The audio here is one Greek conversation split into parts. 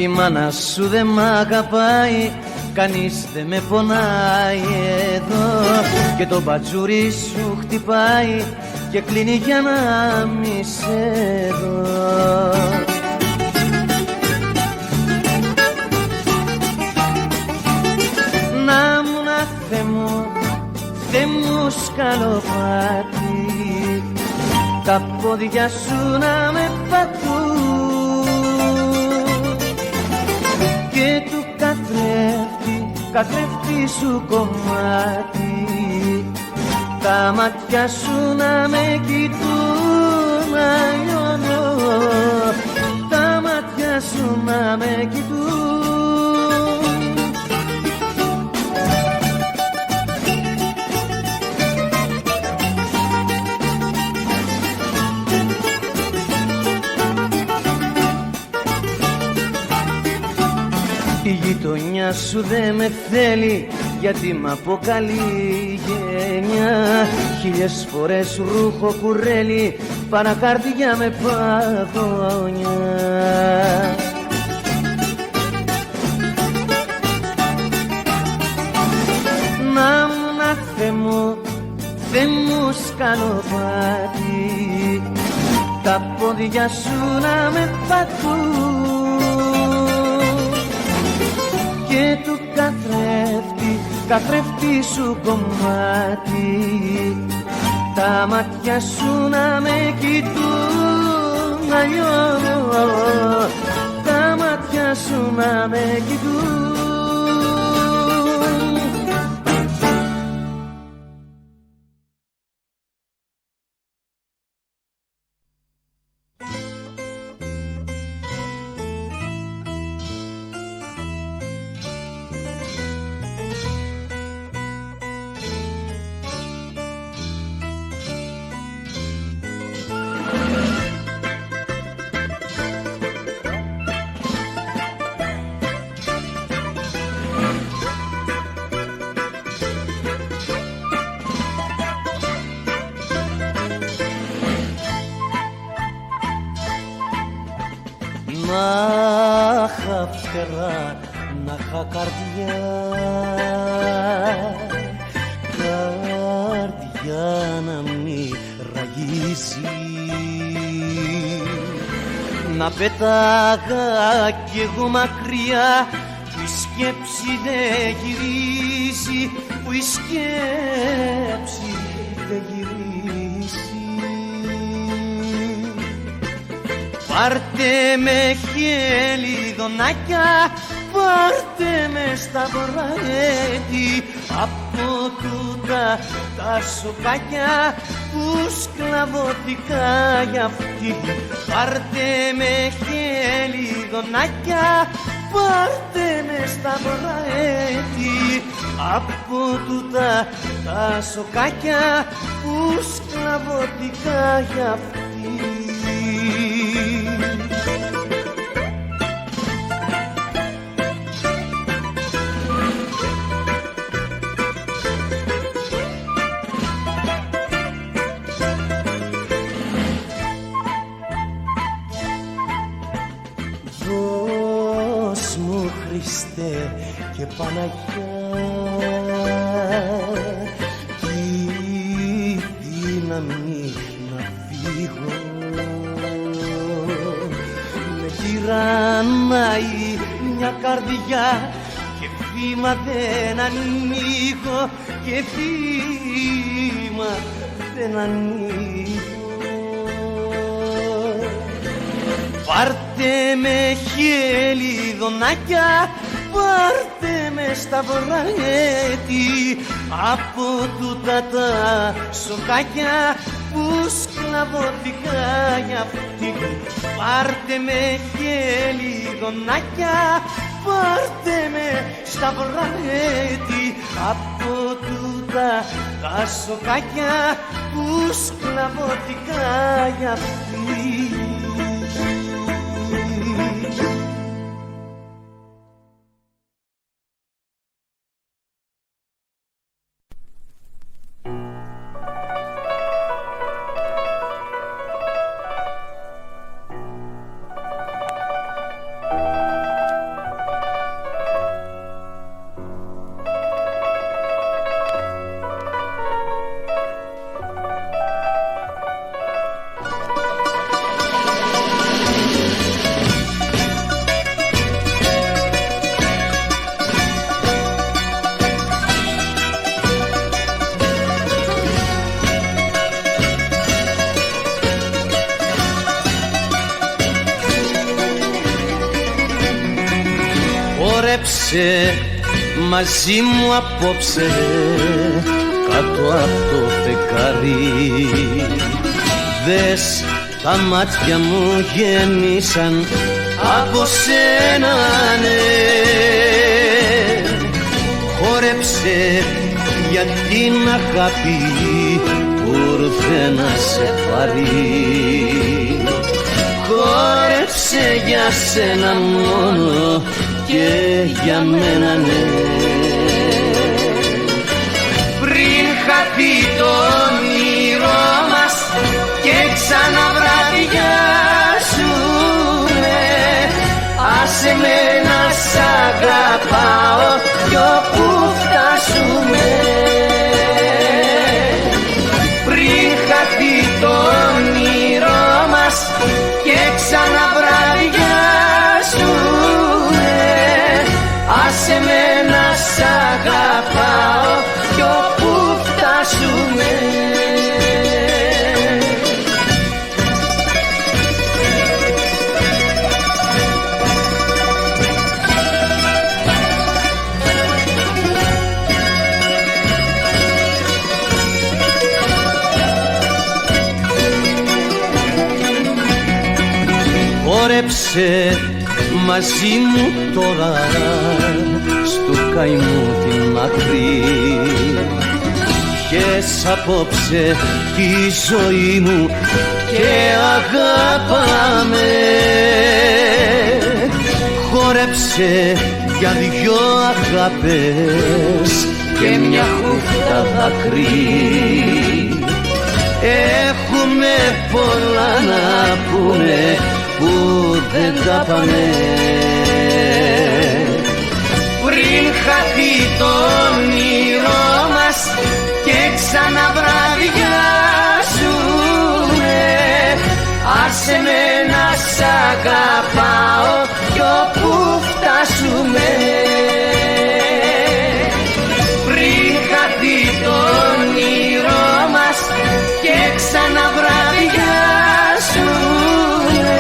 Η μάνα σου δεν μ' αγαπάει, κανείς δεν με πονάει εδώ. Και το μπατζούρι σου χτυπάει και κλείνει για να μη σε δω. Να μου να Θεέ μου σκαλοπάτι, τα πόδια σου να με πατούν και του καθρέφτη σου κομμάτι, τα μάτια σου να με κοιτούν, τα μάτια σου να με κοιτούν. Η γειτονιά σου δεν με θέλει, γιατί μ' αποκαλεί γένια. 1000 φορές ρούχο κουρέλι, παρακάρδια με παγωνιά. Να μου να Θεέ μου σκαλοπάτι, τα πόδια σου να με πατούν και του καθρέφτη σου κομμάτι, τα μάτια σου να με κοιτούν, τα μάτια σου να με κοιτούν. Να είχα φτερά, να είχα καρδιά, καρδιά να μη ραγίζει, να πέταγα κι εγώ μακριά, που η σκέψη δεν γυρίζει, που η σκέψη δεν γυρίζει. Πάρτε με χελιδονάκια, πάρτε με στα βορραέτη, από τούτα τα σοκάκια που σκλαβωτικά για αυτή. Πάρτε με χελιδονάκια, πάρτε με στα βορραέτη, από τούτα τα σοκάκια που σκλαβωτικά για αυτή. Δώσ' μου Χριστέ και Παναγιά τη δύναμη να φύγω. Με τυραννάει μια καρδιά και βήμα δεν ανοίγω, και βήμα δεν ανοίγω. Πάρτε με χελιδονάκια, πάρτε με στα βορραέτη, από τούτα τα σοκάκια που σκλαβωτικά για αυτή. Πάρτε με χελιδονάκια, πάρτε με στα βορραέτη, από τούτα τα σοκάκια που σκλαβωτικά για αυτή. Χόρεψε μαζί μου απόψε κάτω από το φεγγάρι. Δες τα μάτια μου γέμισαν από σένα, ναι. Χόρεψε για την αγάπη που ήρθε να σε πάρει. Χόρεψε για σένα μόνο και για μένα, ναι. Πριν χαθεί το όνειρό μας και ξαναβραδιάσουμε, άσε με να σ' αγαπάω κι όπου φτάσουμε. Πριν χαθεί το όνειρό μας και ξαναβραδιάσουμε, άσε με να σ' αγαπάω κι όπου φτάσουμε. Χόρεψε μαζί μου τώρα στου καημού την μακρύ. Χες απόψε τη ζωή μου και αγάπαμε. Χόρεψε για δυο αγάπες και μια χούφτα δάκρυ. Έχουμε πολλά να πούμε που δεν τα πάμε. Πριν χαθεί το όνειρό μας και ξαναβραδιάσουμε, άσε με να σ' αγαπάω κι όπου φτάσουμε. Πριν χαθεί το όνειρό μας και ξαναβραδιάσουμε,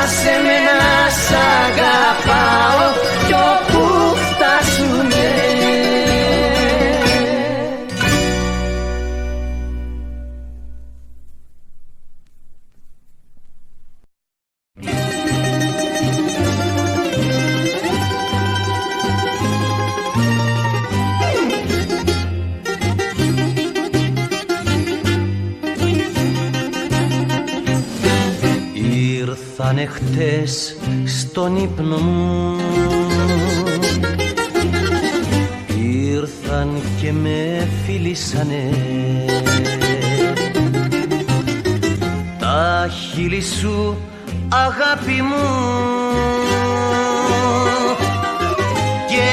άσε με να σ' αγαπάω κι όπου φτάσουμε. Ήρθανε χτες στον ύπνο μου, ήρθαν και με φίλησανε. Τα χείλη σου αγάπη μου και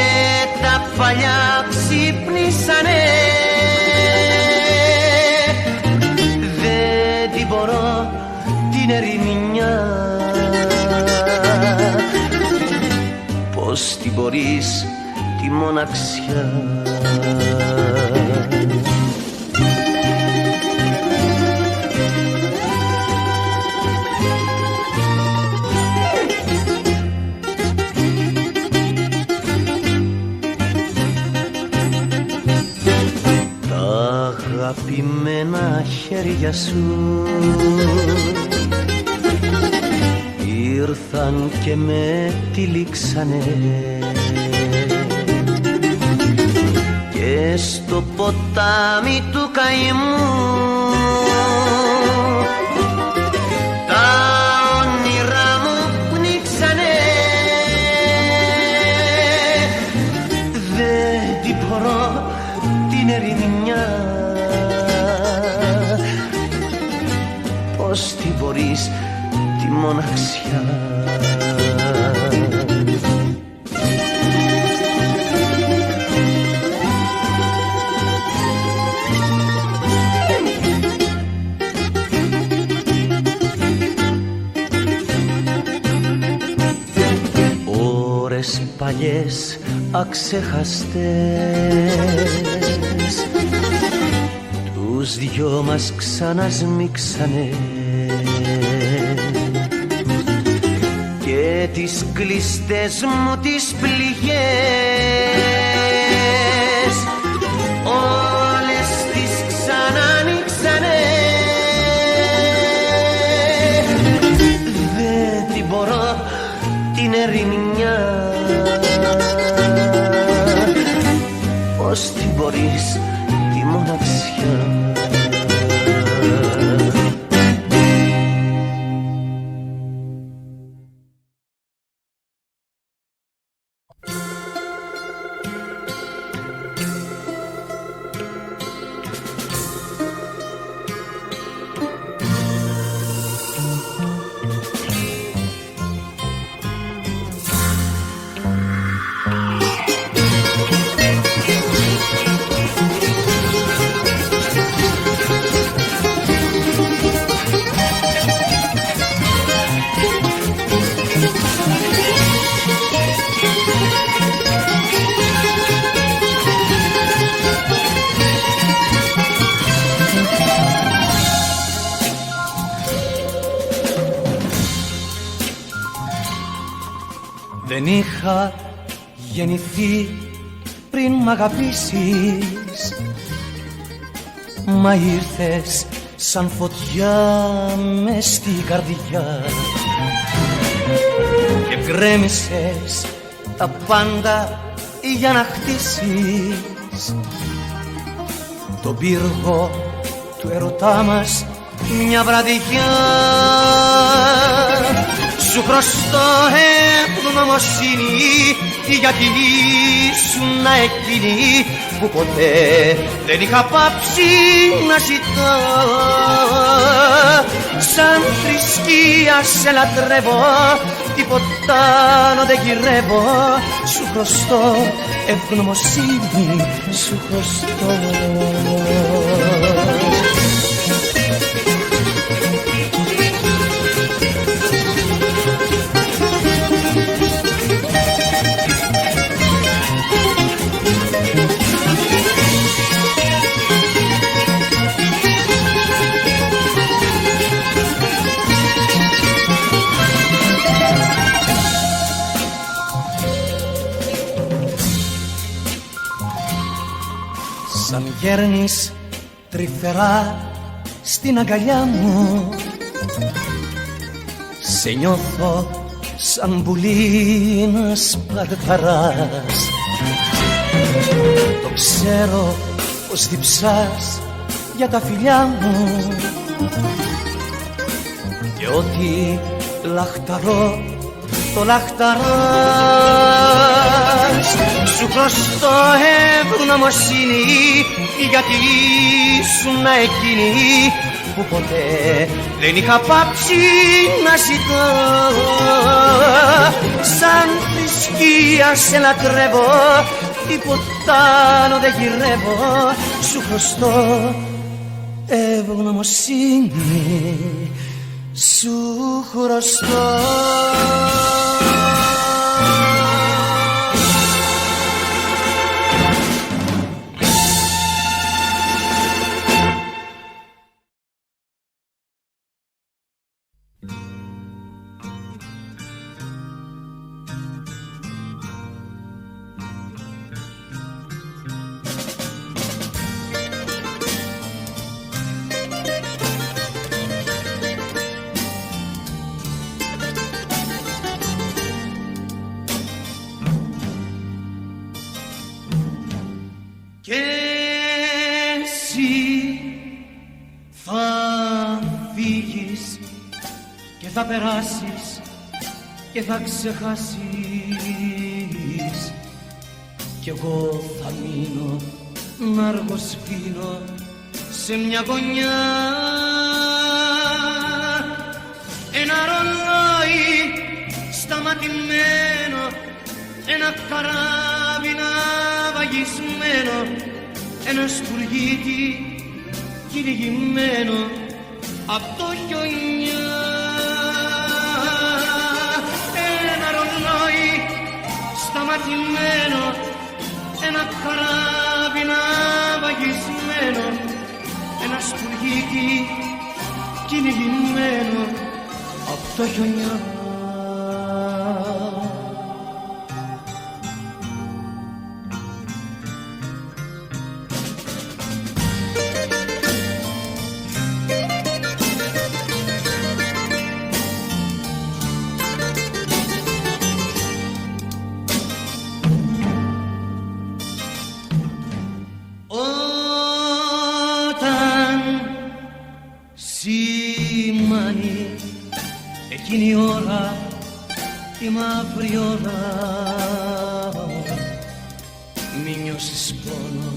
τα παλιά ξύπνησανε. Δεν την μπορώ την ερημινιά, πώς την μπορείς τη μοναξιά. Τα αγαπημένα χέρια σου ήρθαν και με τυλίξανε και στο ποτάμι του καημού τα όνειρά μου πνίξανε. Δεν την μπορώ την ερημινιά, πώς την μπορείς τη μοναξιά. Ώρες παλιές αξεχαστές τους δυο μας ξανασμίξανε και με τις κλειστές μου τις πληγές όλες τις ξανανοίξανε. Δεν την μπορώ την ερημιά. Πώς την μπορείς τη μοναξιά. Δεν είχα γεννηθεί πριν μ' αγαπήσεις, μα ήρθες σαν φωτιά μες στην καρδιά και γκρέμισες τα πάντα για να χτίσεις τον πύργο του ερωτά μας μια βραδιά. Σου χρωστώ ευγνωμοσύνη γιατί ήσουν εκείνη που ποτέ δεν είχα πάψει να ζητώ. Σαν θρησκεία σε λατρεύω, τίποτα άλλο δεν γυρεύω. Σου χρωστώ ευγνωμοσύνη, σου χρωστώ. Σαν γέρνεις τρυφερά στην αγκαλιά μου, σε νιώθω σαν πουλί να σπαρταράς. Το ξέρω πως διψάς για τα φιλιά μου και ότι λαχταρώ το λαχταράς. Σου χρωστώ ευγνωμοσύνη γιατί ήσουν εκείνη που ποτέ δεν είχα πάψει να ζητώ. Σαν θρησκεία σε λατρεύω, τίποτα άλλο δεν γυρεύω. Σου χρωστώ ευγνωμοσύνη, σου χρωστώ. Και εσύ θα φύγεις και θα περάσεις και θα ξεχάσεις κι εγώ θα μείνω να αργοσπίνω σε μια γωνιά. Ένα ρολόι σταματημένο, ένα καράβι ναυαγισμένο, ένα σπουργίτι κυνηγημένο απ' το χιονιά. Ένα ρολόι σταματημένο, ένα καράβι ναυαγισμένο, ένα σπουργίτι κυνηγημένο απ' το χιονιά. εκείνη η ώρα, η μαύρη ώρα. Μη νιώσεις πόνο,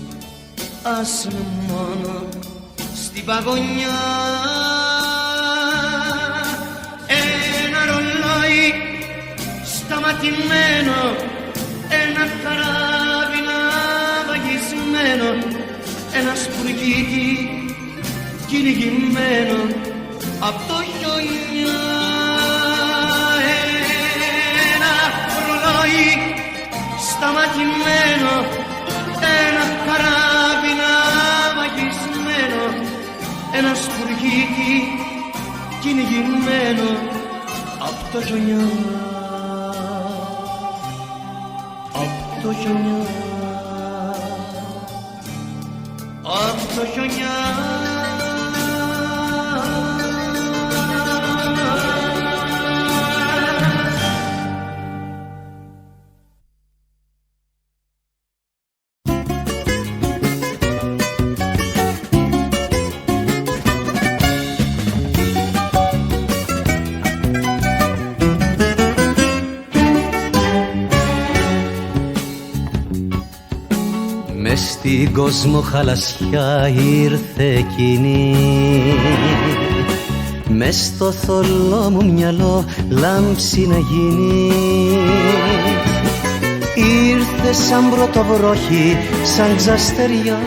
ας με μόνο στην παγωνιά. Ένα ρολόι σταματημένο, ένα καράβι ναυαγισμένο, ένα σπουργίτι κυνηγημένο απ' το χιονιά. Ένα ρολόι σταματημένο, ένα καράβι ναυαγισμένο, ένα σπουργίτι κυνηγημένο απ' το χιονιά. Απ' το χιονιά, απ' το χιονιά. Στην κόσμο χαλασιά ήρθε εκείνη, μες στο θολό μου μυαλό λάμψη να γίνει. Ήρθε σαν πρωτοβρόχη, σαν ξαστεριά,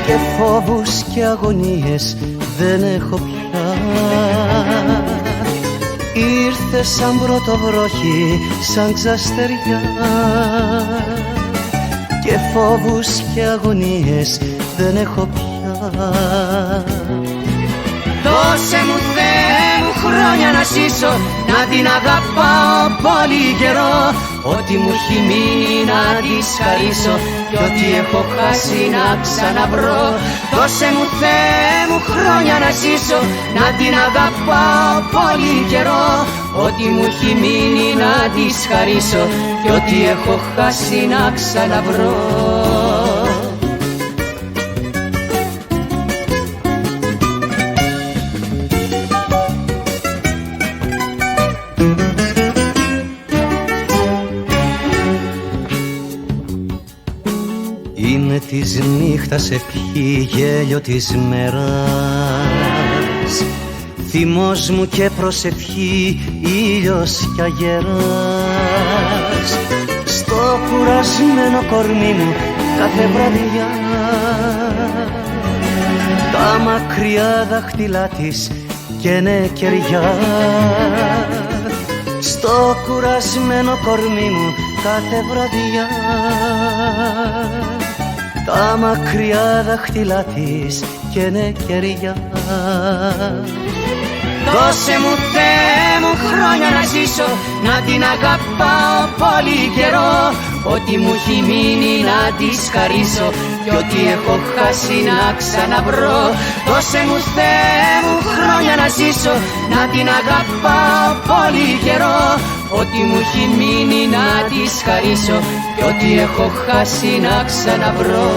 και φόβους και αγωνίες δεν έχω πια. Ήρθε σαν πρωτοβρόχη, σαν ξαστεριά, και φόβους και αγωνίες δεν έχω πια. Δώσε μου Θεέ μου χρόνια να ζήσω, να την αγαπάω πολύ καιρό, ό,τι μου έχει μείνει να της χαρίσω κι ό,τι έχω χάσει να ξαναβρω. Δώσε μου Θεέ μου χρόνια να ζήσω, να την αγαπάω πολύ καιρό, ό,τι μου έχει μείνει να της χαρίσω κι ό,τι έχω χάσει να ξαναβρω. Είναι της νύχτας ευχή, γέλιο της μέρας, θυμός μου και προσευχή, ήλιος κι αγέρας. Στο κουρασμένο κορμί μου κάθε βραδιά, τα μακριά δάχτυλά της καίνε κεριά. Στο κουρασμένο κορμί μου κάθε βραδιά, τα μακριά δάχτυλά της καίνε κεριά. Δώσε μου Θεέ μου χρόνια να ζήσω, να την αγαπάω πολύ καιρό, ό,τι μου έχει μείνει να της χαρίσω κι ό,τι έχω χάσει να ξαναβρω. Δώσε μου Θεέ μου χρόνια να ζήσω, να την αγαπάω πολύ καιρό, ό,τι μου έχει μείνει να της χαρίσω κι ό,τι έχω χάσει να ξαναβρω.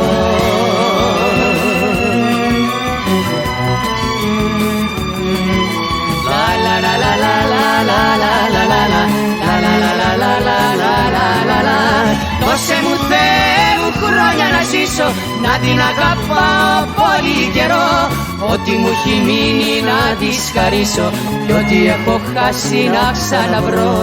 Δώσε μου Θεέ μου χρόνια να ζήσω, να την αγαπάω πολύ καιρό, ό,τι μου έχει μείνει να της χαρίσω κι ό,τι έχω χάσει να ξαναβρω.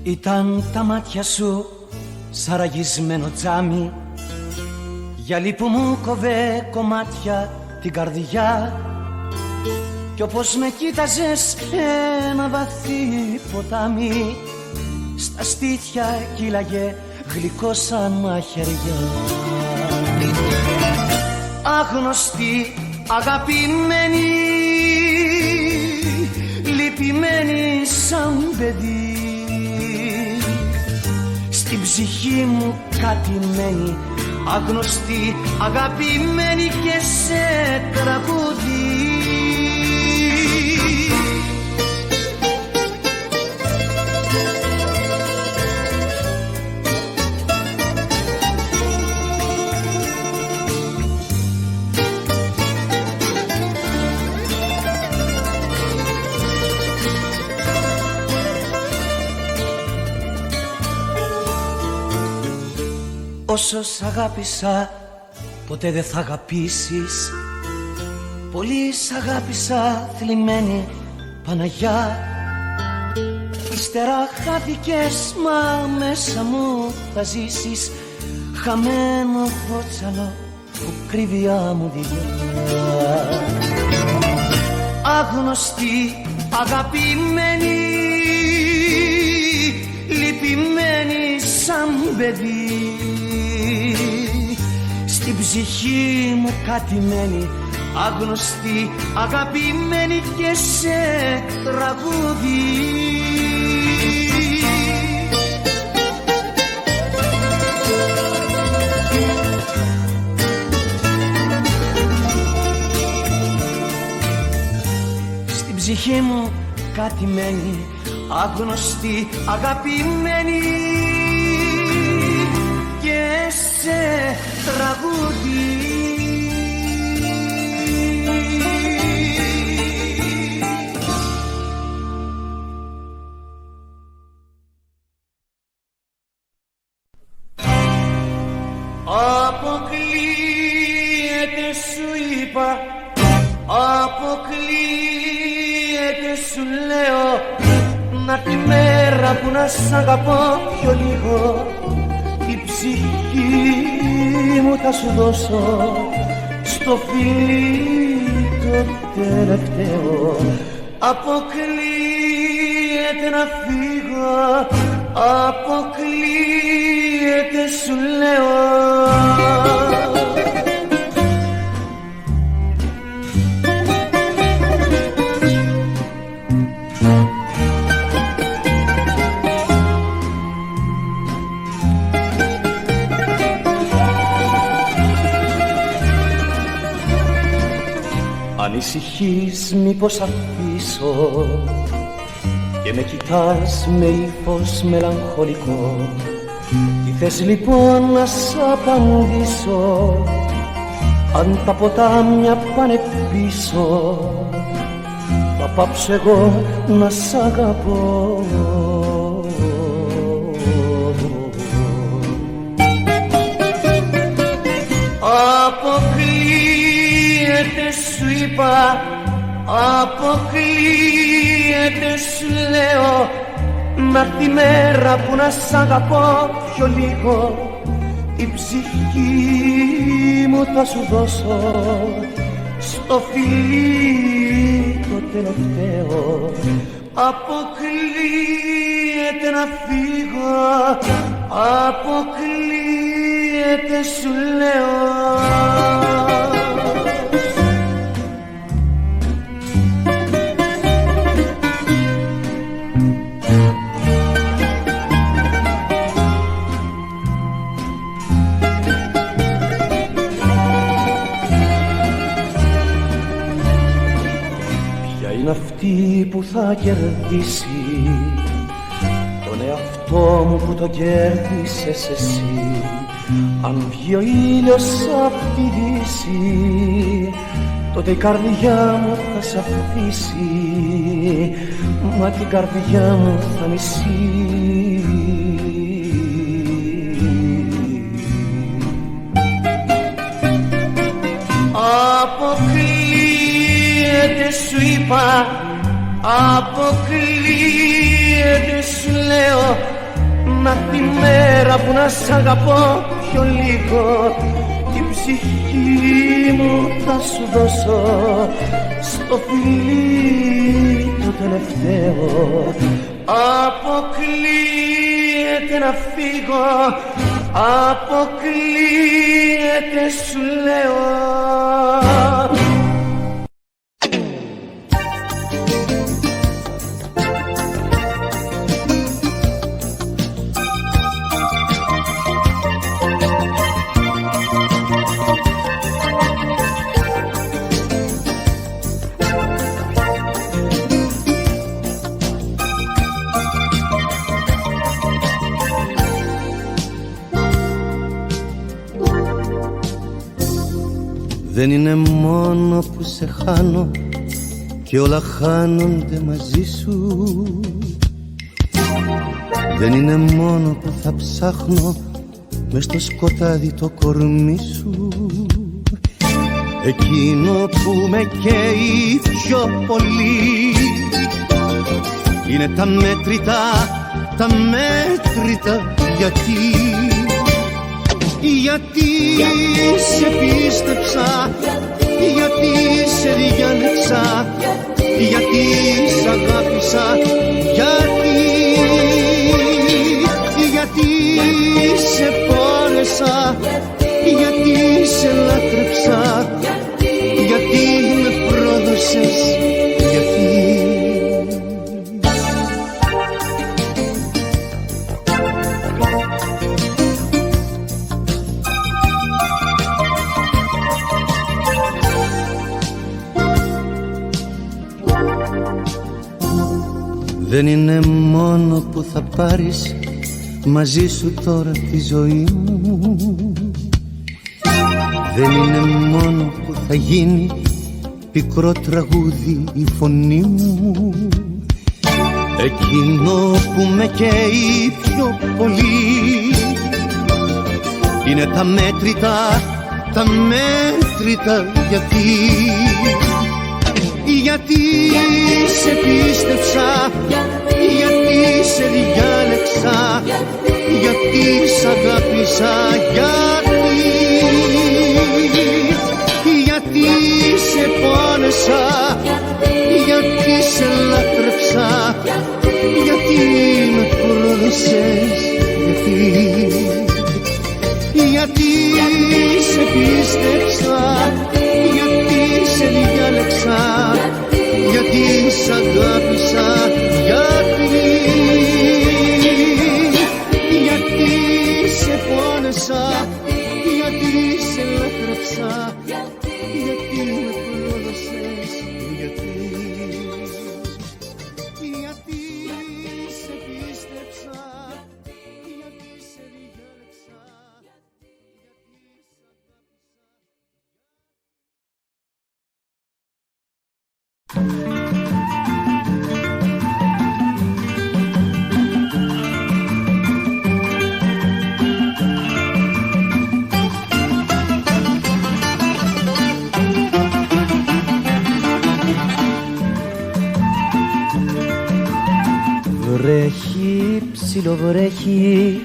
Ήταν τα μάτια σου σαραγισμένο τζάμι, γυαλί που μου κοβέ κομμάτια την καρδιά, κι όπως με κοίταζες ένα βαθύ ποτάμι, στα στήθια κύλαγε γλυκό σαν μαχαιριά. Άγνωστη αγαπημένη μένει σαν παιδί. Στην ψυχή μου κάτι μένει, άγνωστη, αγαπημένη και σε τραγούδι. Όσο σ' αγάπησα, ποτέ δεν θα αγαπήσεις. Πολύ σ' αγάπησα, θλιμμένη Παναγιά. Ύστερα χάθηκες, μα μέσα μου θα ζήσεις. Χαμένο βότσαλο που κρύβει αμμουδιά. Άγνωστη, αγαπημένη, λυπημένη σαν παιδί. Στην ψυχή μου κάτι μένει, άγνωστη, αγαπημένη και σε τραγούδι. Στην ψυχή μου κάτι μένει, άγνωστη, αγαπημένη και σε τραγούδι. Αποκλείεται σου είπα, αποκλείεται σου λέω, να τη μέρα που να σ' αγαπώ πιο λίγο. Η ψυχή μου θα σου δώσω στο φιλί το τελευταίο. Αποκλείεται να φύγω, αποκλείεται σου λέω. Ανησυχείς μήπως αφήσω και με κοιτάς με ύφος μελαγχολικό. Τι θες λοιπόν να σ' απαντήσω, αν τα ποτάμια πάνε πίσω, θα πάψω εγώ να σ' αγαπώ. Αποκλείεται σου είπα, αποκλείεται σου λέω, να τη μέρα που να σ' αγαπώ πιο λίγο. Η ψυχή μου θα σου δώσω στο φιλί το τελευταίο. Αποκλείεται να φύγω, αποκλείεται σου λέω. Είναι αυτή που θα κερδίσει τον εαυτό μου που το κέρδισες εσύ. Αν βγει ο ήλιος απ' τη δύση, τότε η καρδιά μου θα σ' αφήσει, μα την καρδιά μου θα μισεί. Αποκλείεται σου είπα, αποκλείεται σου λέω, να τη μέρα που να σ' αγαπώ πιο λίγο. Την ψυχή μου θα σου δώσω στο φιλί το τελευταίο. Αποκλείεται να φύγω, αποκλείεται σου λέω. Δεν είναι μόνο που σε χάνω και όλα χάνονται μαζί σου. Δεν είναι μόνο που θα ψάχνω μες στο σκοτάδι το κορμί σου. Εκείνο που με καίει πιο πολύ είναι τα μέτρητα, τα μέτρητα. Γιατί σε πίστεψα, γιατί σε διάλεξα, γιατί σ' αγάπησα, γιατί σε πόνεσα, γιατί σε λάτρεψα, γιατί με πρόδωσες, γιατί. Δεν είναι μόνο που θα πάρεις μαζί σου τώρα τη ζωή μου. Δεν είναι μόνο που θα γίνει πικρό τραγούδι η φωνή μου. Εκείνο που με καίει πιο πολύ είναι τα μέτρητα, τα μέτρητα. Γιατί σε πίστεψα, γιατί σε διάλεξα, γιατί σ' αγάπησα, γιατί σε πόνεσα, γιατί σε λάτρεψα, γιατί με πρόδωσες, γιατί σε πίστεψα, γιατί σε διάλεξα, γιατί σ' αγάπησα, γιατί σε πόνεσα, γιατί σε λάτρεψα, γιατί με πρόδωσες, γιατί σε πίστεψα, γιατί σε διάλεξα. Βρέχει, ψιλοβρέχει,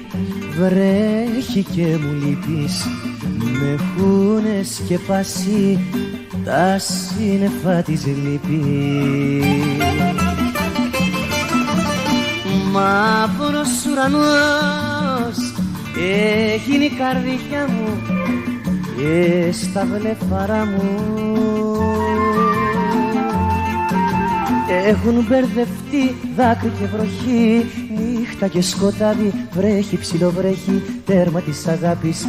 βρέχει και μου λείπεις. Με έχουνε σκεπάσει τα σύννεφα της λύπης. Μαύρος ουρανός έγινε η καρδιά μου και στα βλεφαρά μου έχουν μπερδευτεί δάκρυ και βροχή, νύχτα και σκοτάδι, βρέχει, ψιλοβρέχει, τέρμα της αγάπης.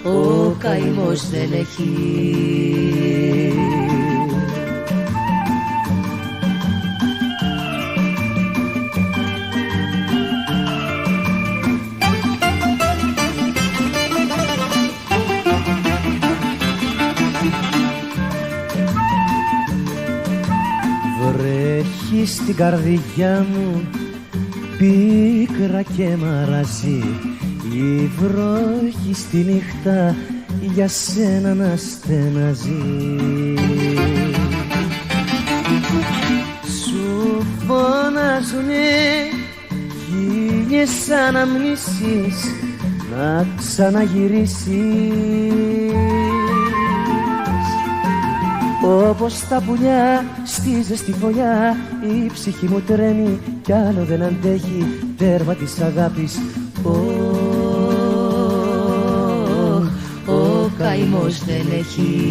Ο καημός δεν έχει. Βρέχει στην καρδιά μου πίκρα και μαραζί, η βροχή στη νύχτα για σένα να στεναζεί. Σου φωνάζουνε χίλιες αναμνήσεις να ξαναγυρίσεις, όπως τα πουλιά στη ζεστή φωλιά. Η ψυχή μου τρέμει κι άλλο δεν αντέχει, τέρμα της αγάπης. Ο καημός δεν έχει.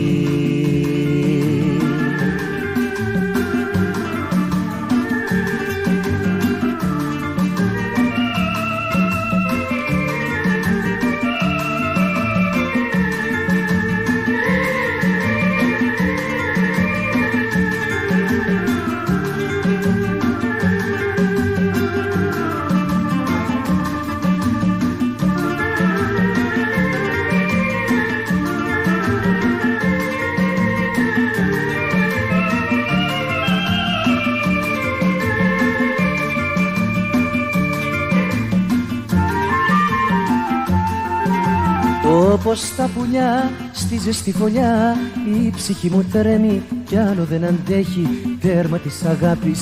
όπως τα πουλιά στη ζεστή φωλιά. Η ψυχή μου τρέμει κι άλλο δεν αντέχει, τέρμα της αγάπης.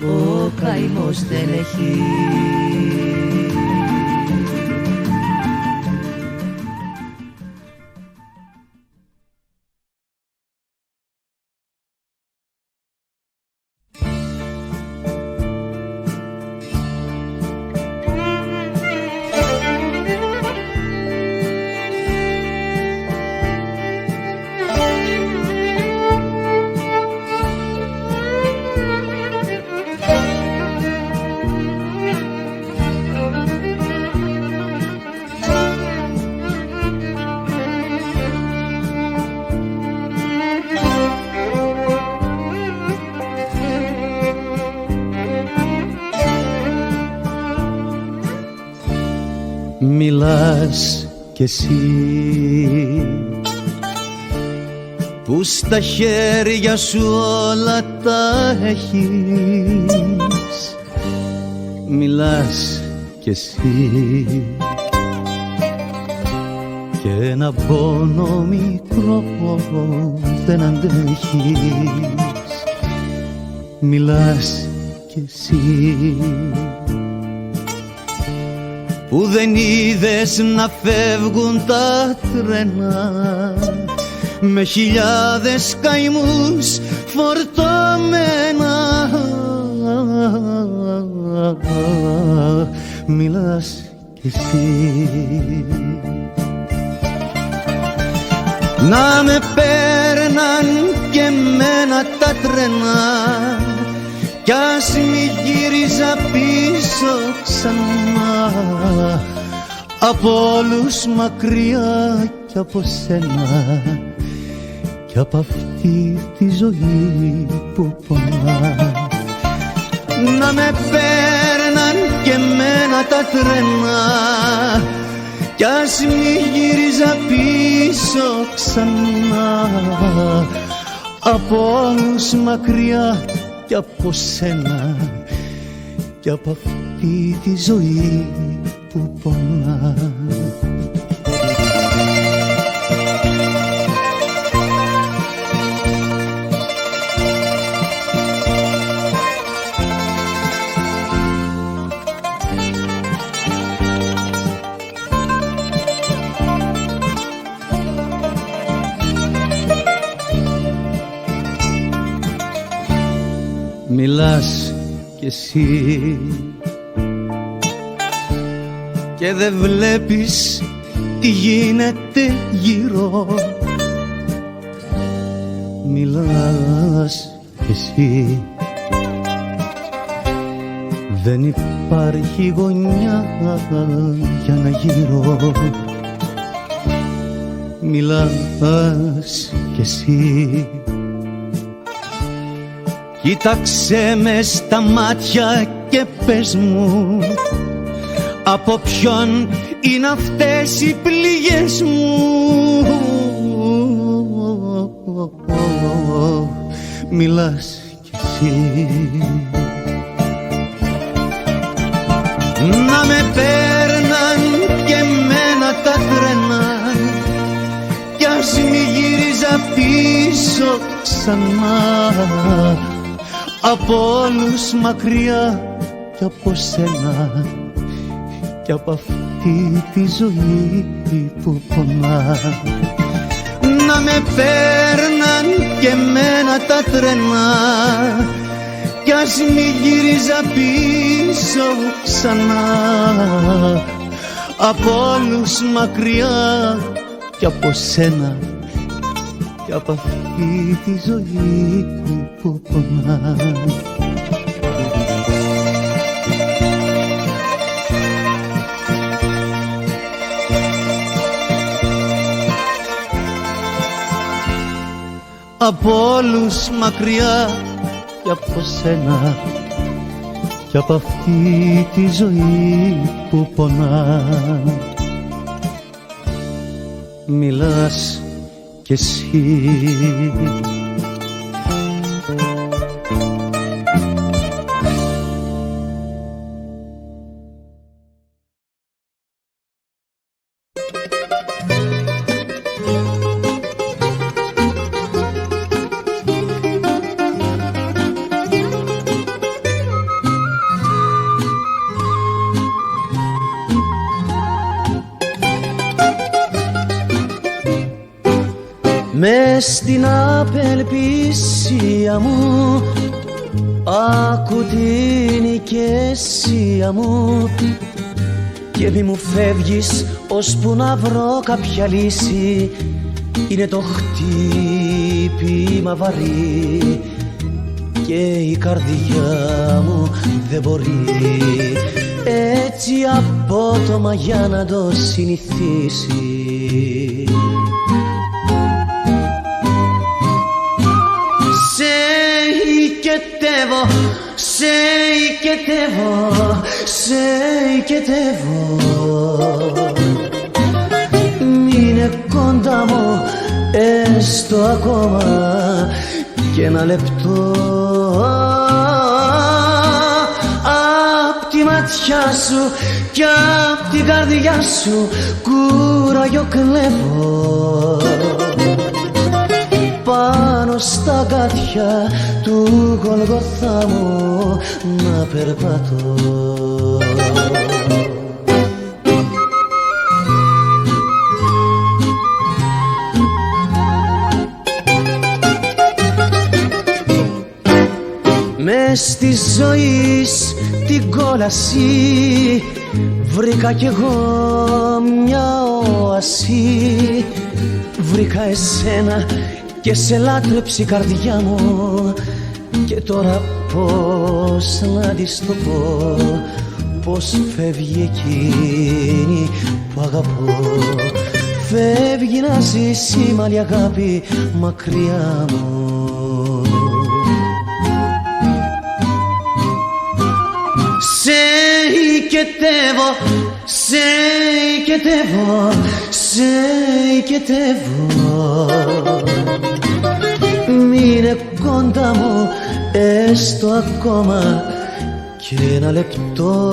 Ο καημός δεν έχει. Μιλάς κι εσύ που στα χέρια σου όλα τα έχεις. Μιλάς κι εσύ και ένα πόνο μικρό δεν αντέχεις. Μιλάς κι εσύ που δεν είδες να φεύγουν τα τρένα με χιλιάδες καημούς φορτωμένα. Μιλάς κι εσύ. Να με παίρναν και εμένα τα τρένα κι ας μη γύριζα πίσω ξανά, από όλους μακριά κι από σένα κι από αυτή τη ζωή που πονά. Να με παίρναν και εμένα τα τρένα κι ας μη γύριζα πίσω ξανά, από όλους μακριά κι από σένα κι από αυτή τη ζωή που πονά. Μιλάς κι εσύ και δεν βλέπεις τι γίνεται γύρω. Μιλάς κι εσύ, δεν υπάρχει γωνιά για να γύρω. Μιλάς κι εσύ, κοίταξε με στα μάτια και πες μου από ποιον είναι αυτές οι πληγές μου. Μιλάς κι εσύ. Να με παίρναν και εμένα τα τρένα κι ας μη γύριζα πίσω ξανά, από όλους μακριά κι από σένα κι από αυτή τη ζωή που πονά. Να με παίρναν και εμένα τα τρένα κι ας μη γύριζα πίσω ξανά, από όλους μακριά κι από σένα κι από αυτή τη ζωή που πονά. Από όλους μακριά κι από σένα κι από αυτή τη ζωή που πονά. Μιλάς κι εσύ. μες στην απελπισία μου άκου την οικαίσια μου και μη μου φεύγεις ώσπου να βρω κάποια λύση. Είναι το χτύπημα βαρύ και η καρδιά μου δεν μπορεί έτσι απότομα για να το συνηθίσει. Σε οικετεύω μείνε κοντά μου έστω ακόμα και ένα λεπτό. Απ' τη ματιά σου κι απ' την καρδιά σου κουράγιο κλέβω πάνω στα γάτια του Γολγοθά μου να περπατώ. Μες στη ζωή την κόλαση βρήκα κι εγώ μια οασί. Βρήκα εσένα και σε λάτρεψε η καρδιά μου και τώρα πώς να της το πω, πώς φεύγει εκείνη που αγαπώ. Φεύγει να ζήσει μ' άλλη αγάπη μακριά μου. Σε οικετεύω μείνε κοντά μου έστω ακόμα και ένα λεπτό.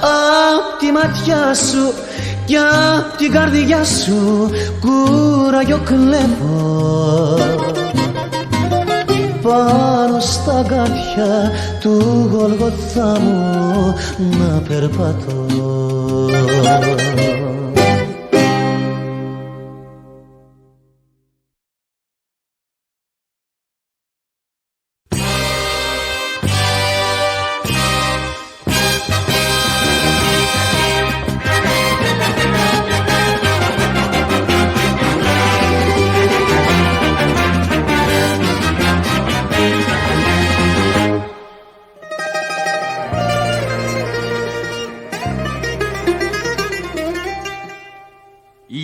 Απ' τη ματιά σου κι απ' την καρδιά σου κουράγιο κλέβω πάνω στα γάτια του Γολγοθά μου να περπατώ.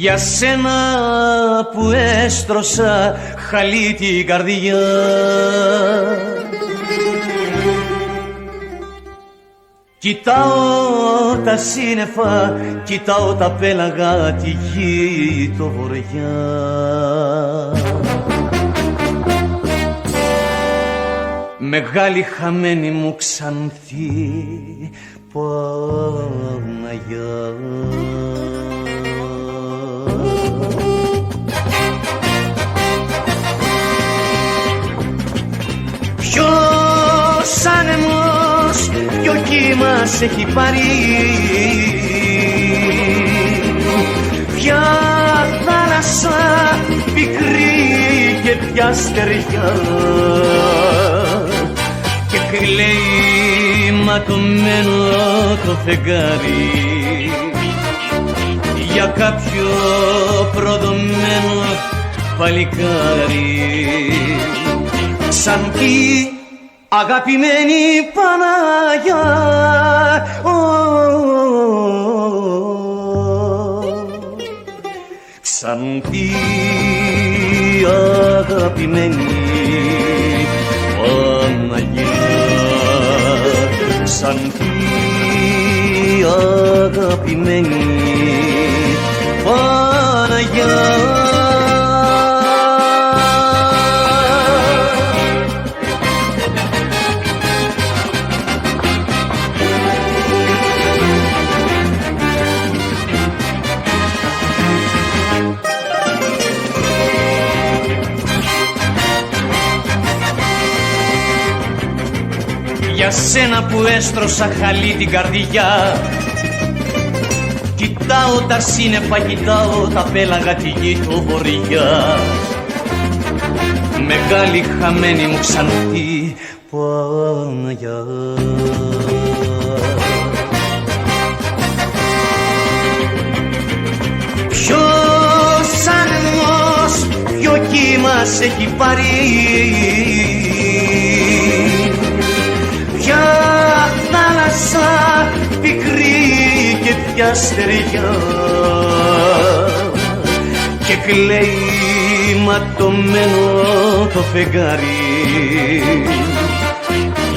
Για σένα που έστρωσα χαλί την καρδιά, κοιτάω τα σύννεφα, κοιτάω τα πέλαγα, τη γη το βορειά. Μεγάλη χαμένη μου ξανθή Παναγιά. Ποιος άνεμος, ποιο κύμα σε έχει πάρει, ποια θάλασσα πικρή και ποια στεριά, και κλαίει ματωμένο το φεγγάρι για κάποιο προδομένο παλικάρι. Σαν τη αγαπημένη Παναγιά, σαν τη αγαπημένη Παναγιά, σαν τη αγαπημένη Παναγιά. Για σένα που έστρωσα χαλί την καρδιά, Κοιτάω τα σύννεφα, κοιτάω τα πέλαγα, τη γη του βορειά. Μεγάλη χαμένη μου ξανθή Παναγιά. Ποιος άνεμος, ποιο κύμα σ' έχει πάρει, ποια θάλασσα πικρή και ποια στεριά, και κλαίει ματωμένο το φεγγάρι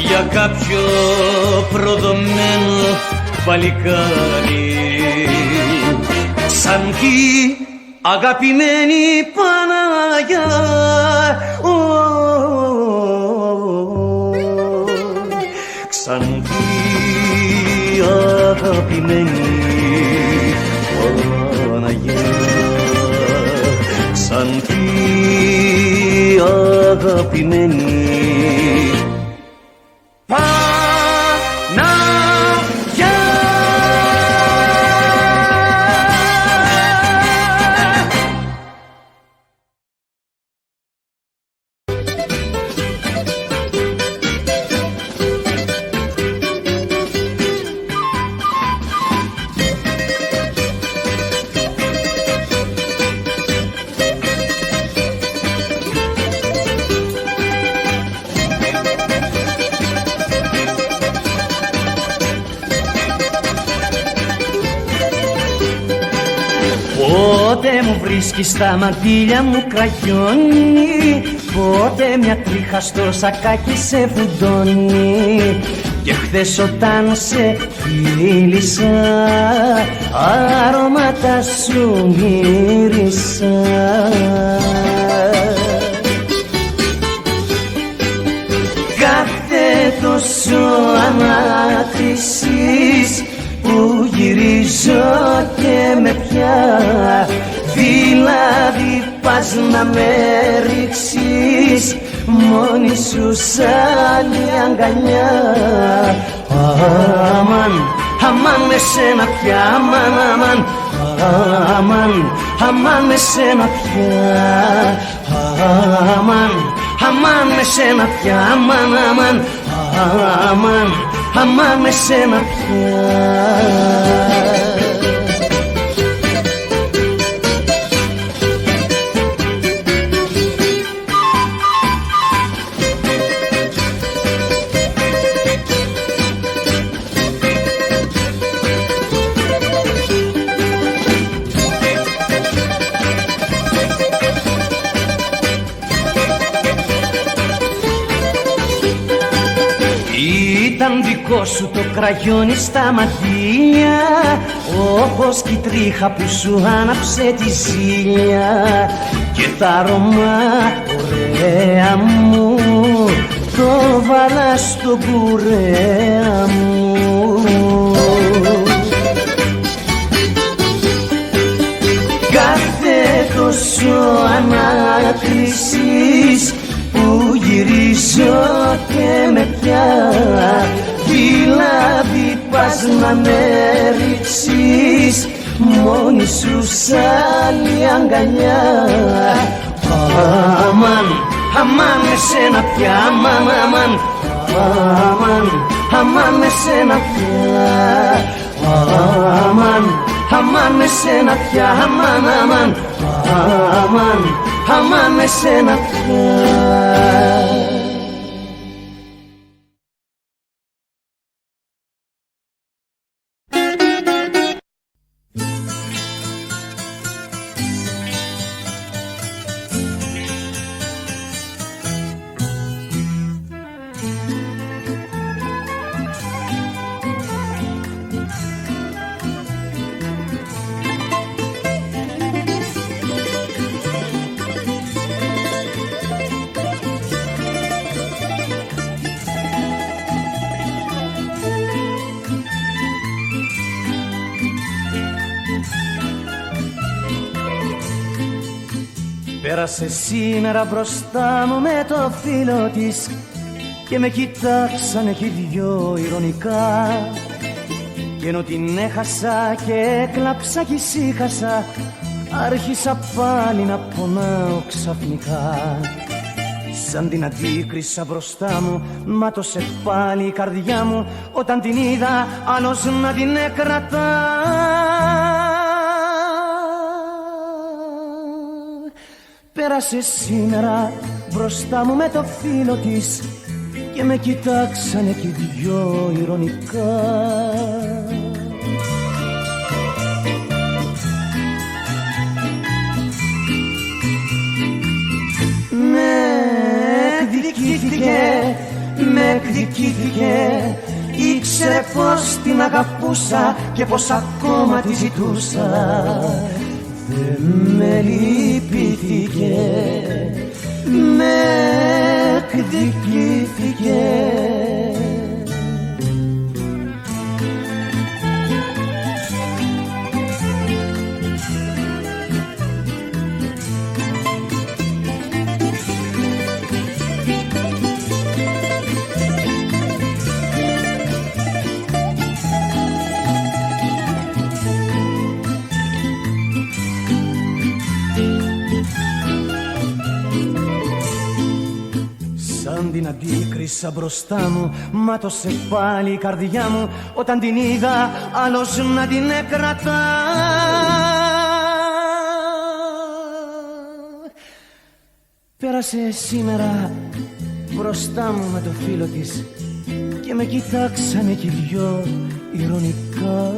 για κάποιο προδομένο παλικάρι. Ξανθή αγαπημένη Παναγιά, ξανθή αγαπημένη Παναγιά, ξανθή αγαπημένη Παναγιά. Πότε μου βρίσκεις στα μαντήλια μου κραγιόνι, πότε μια τρίχα στο σακάκι σε βουντώνει. Και χθες όταν σε φίλησα, αρώματα σου μύρισα. Κάθε τόσο ανάκρισης που γυρίζω και με πια, δηλαδή πας να με ρίξεις μόνη σου σ' άλλη αγκαλιά. Αμάν, αμάν με σένα πια, αμάν, αμάν, αμάν, αμάν με σένα πια, αμάν, αμάν με σένα πια, αμάν, αμάν, αμάν, αμάν με σένα πια. Ήταν δικό σου το κραγιόνι στα μαντήλια, όπως κι η τρίχα που σου άναψε τη ζήλια. Και τα αρώμα ωραία μου το βάλα στο κουρέα μου. Κάθε τόσο ανάκρισης που γυρίζω και με πια, δηλαδή πας να με ρίξεις μόνη σου σ' άλλη αγκαλιά. Αμάν, αμάν με σένα πια, αμάν, αμάν, αμάν, αμάν με σένα πια, αμάν, αμάν με σένα πια, αμάν, αμάν, αμάν, αμάν με σένα πια. Πέρασε σήμερα μπροστά μου με το φίλο της και με κοιτάξανε κι οι δυο ειρωνικά. Κι ενώ την έχασα και έκλαψα κι ησύχασα, άρχισα πάλι να πονάω ξαφνικά. Σαν την αντίκρισα μπροστά μου, μάτωσε πάλι η καρδιά μου όταν την είδα άλλος να την έκρατα. Πέρασε σήμερα μπροστά μου με το φίλο της και με κοιτάξανε κι οι δυο ειρωνικά. Με εκδικήθηκε, ήξερε πως την αγαπούσα και πως ακόμα τη ζητούσα. Δεν με λυπήθηκε, με εκδικήθηκε. Την αντίκρισα μπροστά μου, μάτωσε πάλι η καρδιά μου όταν την είδα άλλος να την έκρατα. Πέρασε σήμερα μπροστά μου με το φίλο της και με κοιτάξανε κι οι δυο ειρωνικά.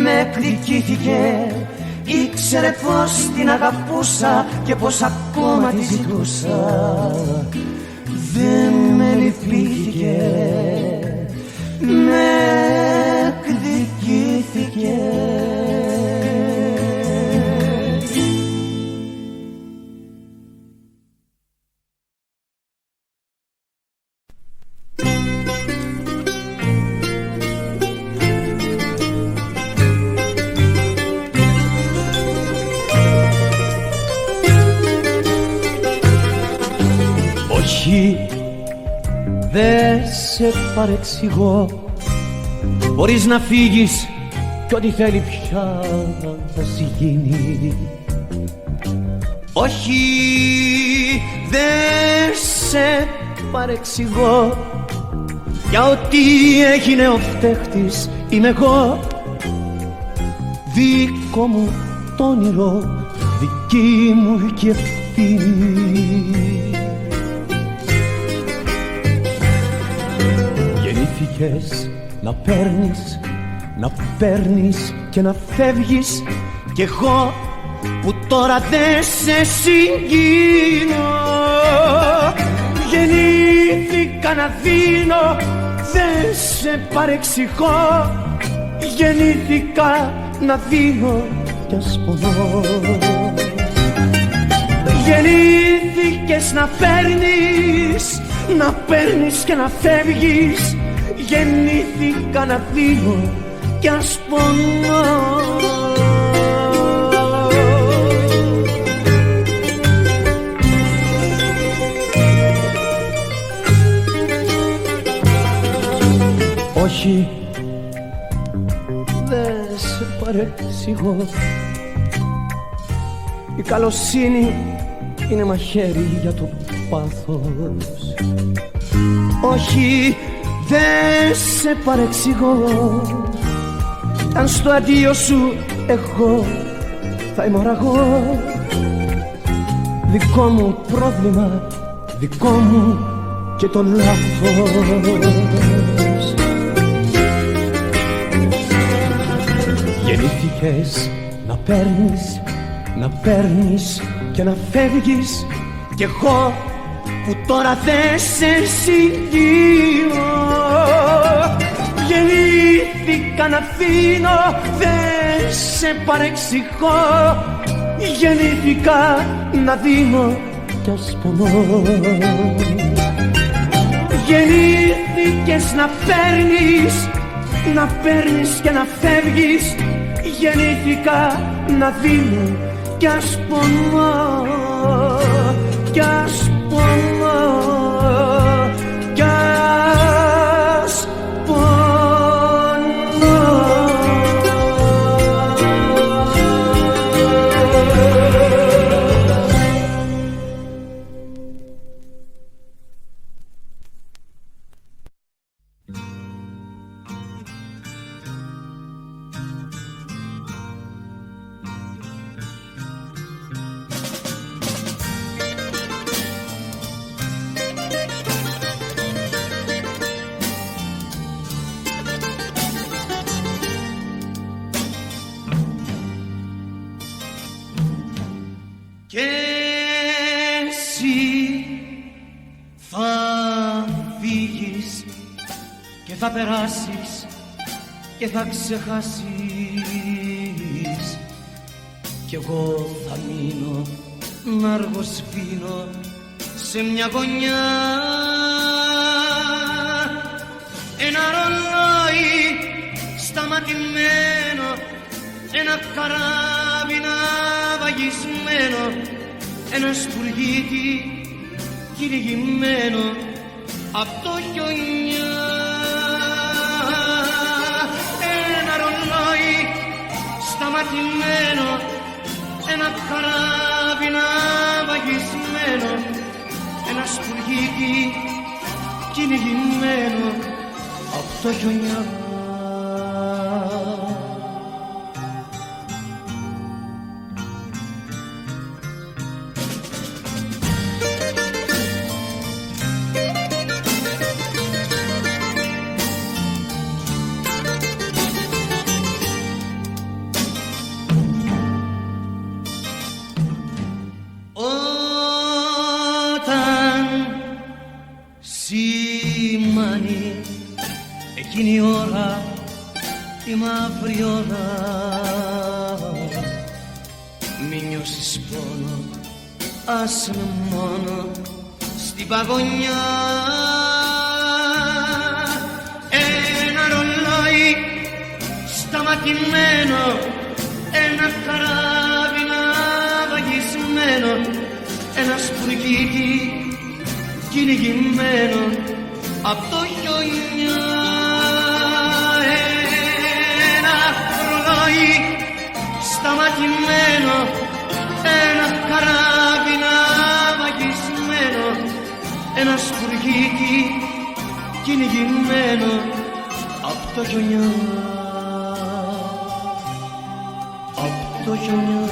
Με εκδικήθηκε, ήξερε πως την αγαπούσα και πως ακόμα τη ζητούσα. Δεν με λυπήθηκε, με εκδικήθηκε. Δε σε παρεξηγώ, μπορείς να φύγεις κι ό,τι θέλει πια θα γίνει. Όχι, δε σε παρεξηγώ, για ό,τι έγινε ο φταίχτης είμαι εγώ. Δικό μου το όνειρο, δική μου και ευθύνη. Γεννήθηκες να παίρνεις και να φεύγεις, κι εγώ που τώρα δεν σε συγκίνω. Γεννήθηκα να δίνω, δεν σε παρεξηγώ. Γεννήθηκα να δίνω κι ας πονώ. Γεννήθηκες να παίρνεις και να φεύγεις. Γεννήθηκα να δίνω κι ας πονώ. Όχι, δεν σε παρεξηγώ. Η καλοσύνη είναι μαχαίρι για το πάθος. Όχι, δεν σε παρεξηγώ. Αν στο αντίο σου εγώ θα είμαι οραγό. Δικό μου πρόβλημα, δικό μου και το λάθος. Γεννήθηκες να παίρνεις και να φεύγεις, κι εγώ που τώρα δεν σε συγκίνω. Γεννήθηκα να αφήνω, δεν σε παρεξηγώ. Γεννήθηκα να δίνω κι ας πονώ. Γεννήθηκες να παίρνεις και να φεύγεις. Γεννήθηκα να δίνω κι ας πονώ, κι ας πονώ, κι ας πονώ. Και εσύ θα φύγεις και θα περάσεις και θα ξεχάσεις, κι εγώ θα μείνω να αργοσβήνω σε μια γωνιά. Ένα ρολόι σταματημένο, ένα καράβι ναυαγισμένο, ένα σπουργίτι κυνηγημένο απ' το χιονιά. Ένα ρολόι σταματημένο, ένα καράβι ναυαγισμένο, ένα σπουργίτι κυνηγημένο απ' το χιονιά. Εκείνη η ώρα, η μαύρη ώρα, μη νιώσεις πόνο, άσε με μόνο στην παγωνιά. Ένα ρολόι σταματημένο, ένα καράβι ναυαγισμένο, ένα σπουργίτι κυνηγημένο απ' το χιονιά. Ένα ρολόι σταματημένο, ένα καράβι ναυαγισμένο, ένα σπουργίτι κυνηγημένο απ' το χιονιά, απ' το χιονιά,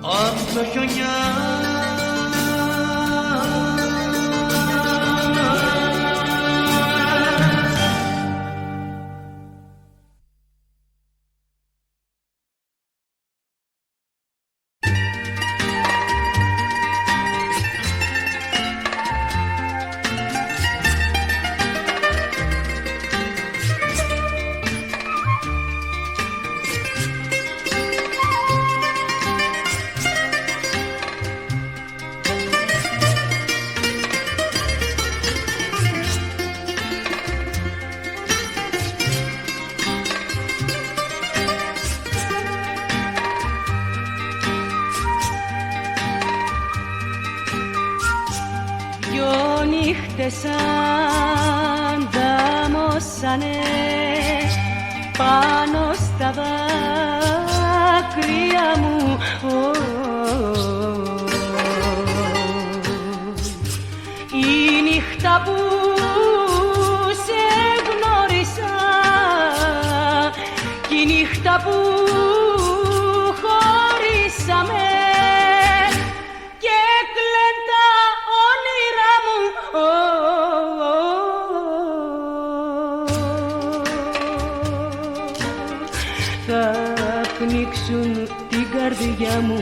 απ' το χιονιά. Ανταμώσανε πάνω στα δάκρυα μου. Η νύχτα που σε γνώρισα, η νύχτα που χωρίσαμε, θα πνίξουν την καρδιά μου.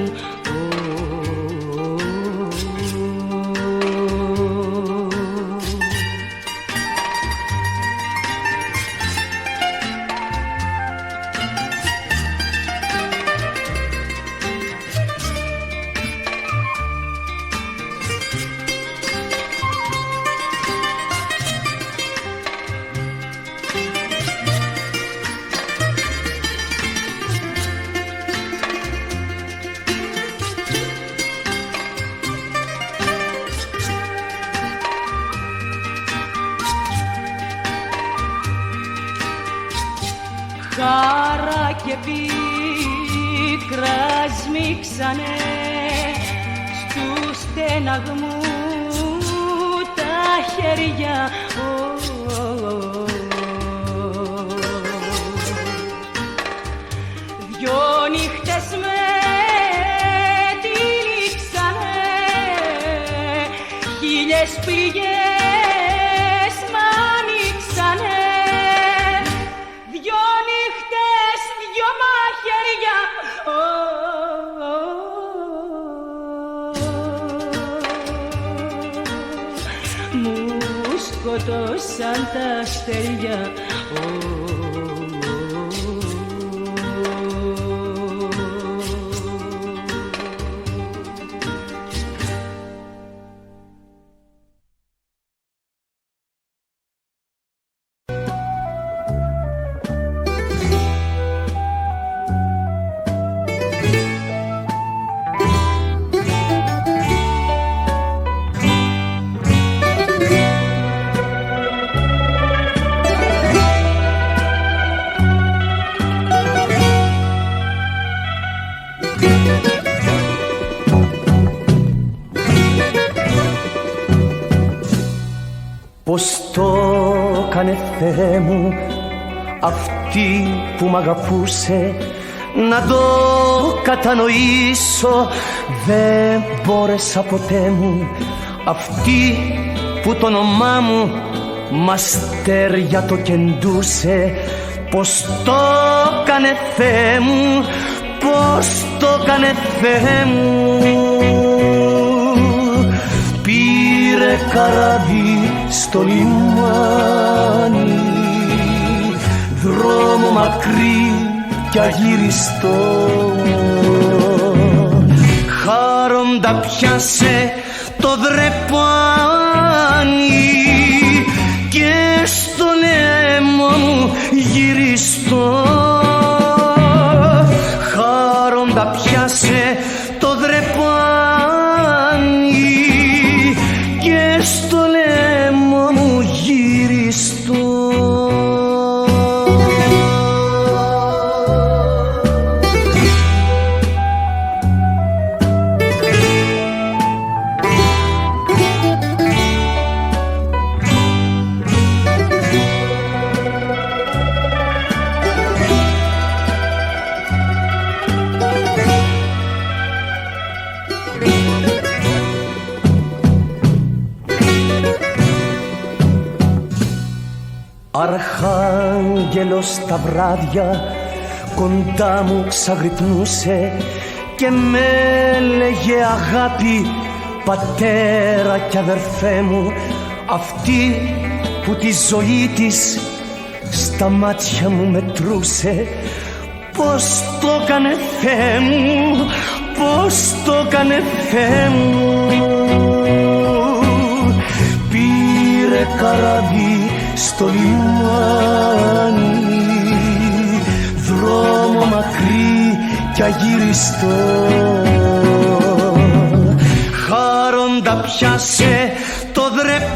Χαρά και πίκρα σμίξανε στους στεναγμού τα χέρια. Δυο νύχτες με τυλίξανε, χίλιες πληγές μ' ανοίξανε. Δυο νύχτες, δυο μαχαίρια μου σκοτώσαν τα αστέρια. Πώς το κάνε Θεέ μου αυτή που μ' αγαπούσε, να το κατανοήσω δεν μπόρεσα ποτέ μου, αυτή που το όνομά μου μ' αστέρια το κεντούσε. Πώς το κάνε Θεέ μου, πώς το κάνε Θεέ μου, πήρε καράβι στο λιμάνι, δρόμο μακρύ κι αγύριστο, χάροντα πιάσε το δρεπάνι και στο λαιμό μου γυριστό, χάροντα πιάσε το δρεπάνι και στο λαιμό μου γυριστό. Αρχάγγελος τα βράδια κοντά μου ξαγρυπνούσε και με έλεγε αγάπη, πατέρα κι αδερφέ μου, αυτή που τη ζωή της στα μάτια μου μετρούσε. Πώς το έκανε Θεέ μου, πώς το έκανε Θεέ μου, πήρε καράβι στο λιμάνι, δρόμο μακρύ κι αγύριστο, χάροντα πιάσε το δρεπάνι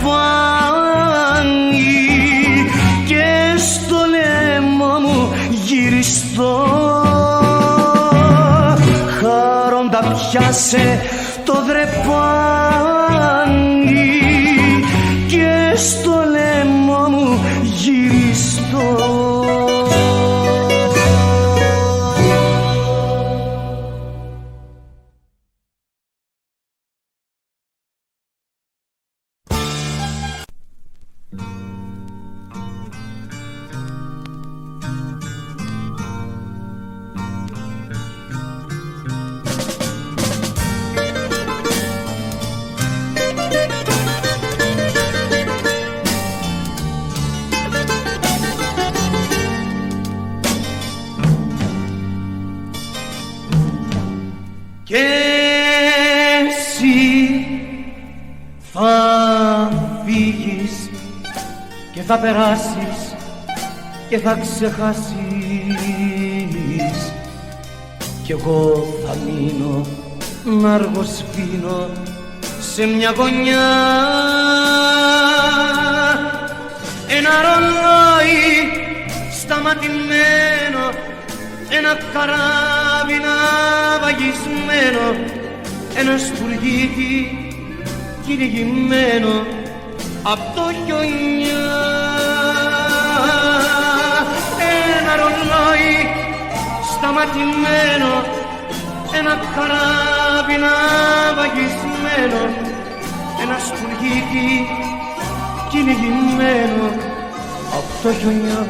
και στο λαιμό μου γυριστό, χάροντα πιάσε το δρεπάνι και στο λαιμό μου γυριστό. Και εσύ θα φύγεις και θα περάσεις και θα ξεχάσεις, κι εγώ θα μείνω να αργοσπίνω σε μια γωνιά, ένα ρολόι σταματημένο ένα καράβι ναυαγισμένο, ένα σπουργίτι κυνηγημένο απ' το χιονιά. Ένα ρολόι σταματημένο, ένα καράβι ναυαγισμένο, ένα σπουργίτι κυνηγημένο απ' το χιονιά.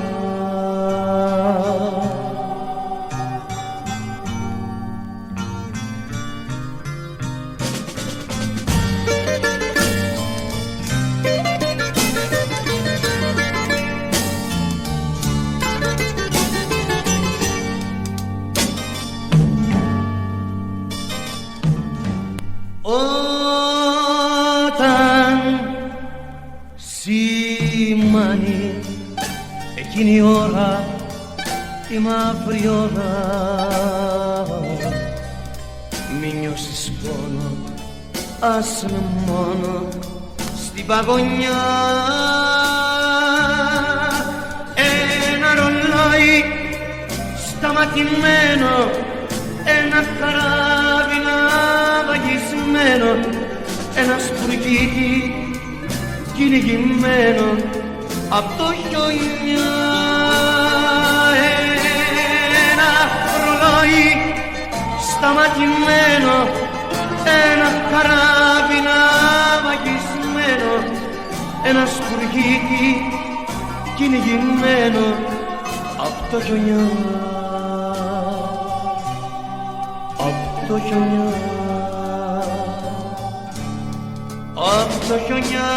Όταν σημάνει εκείνη η ώρα, η μαύρη ώρα, μη νιώσεις πόνο, ας με μόνο στην παγωνιά. Ένα ρολόι σταματημένο, ένα καράβι ναυαγισμένο, ένα σπουργίτι κυνηγημένο απ' το χιονιά. Ένα ρολόι σταματημένο, ένα καράβι ναυαγισμένο, ένα σπουργίτι κυνηγημένο απ' το χιονιά. Απ' το χιονιά, απ' το χιονιά.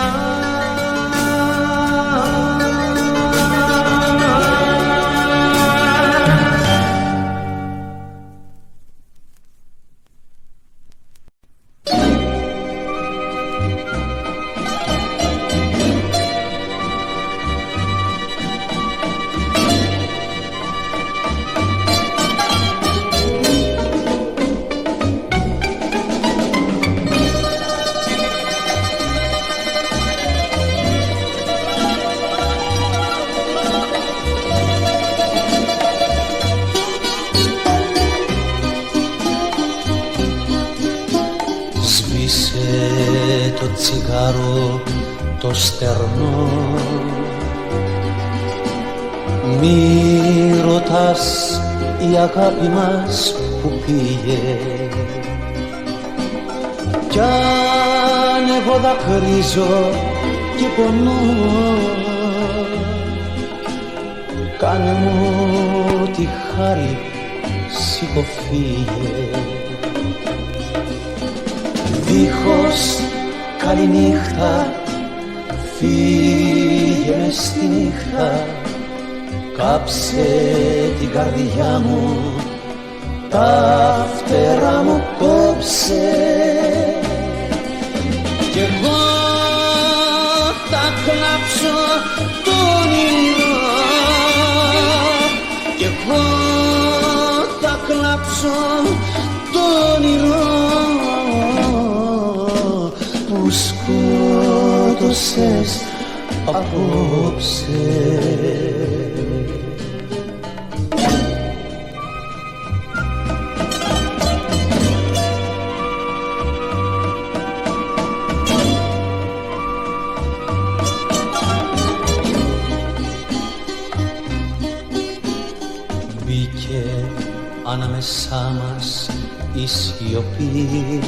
Το τσιγάρο το στερνό, μη ρωτάς η αγάπη μας που πήγε, κι αν εγώ δακρύζω και πονώ, κάνε μου τη χάρη, σηκωφύγε. Δίχως καληνύχτα, φύγε μες στη νύχτα, κάψε την καρδιά μου, τα φτερά μου κόψε. Κι εγώ θα κλάψω το όνειρο, κι εγώ θα κλάψω το όνειρο που σκότωσες απόψε. Μπήκε ανάμεσά μας η σιωπή,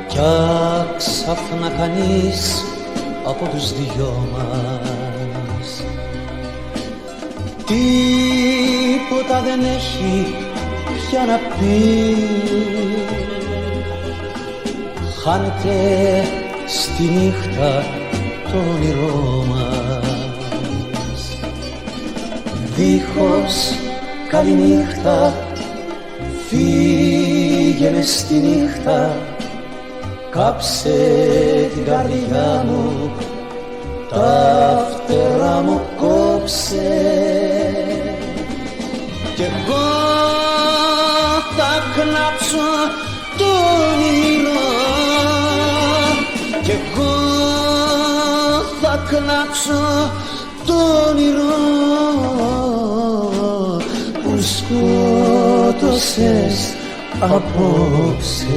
κι άξαφνα κανείς από τους δυο μας τίποτα δεν έχει πια να πει. Χάνεται στη νύχτα το όνειρό μας, δίχως καληνύχτα, φύγε μες στη νύχτα, κάψε την καρδιά μου, τα φτερά μου κόψε. Κι εγώ θα κλάψω το όνειρο, κι εγώ θα κλάψω το όνειρο σκότωσες απόψε.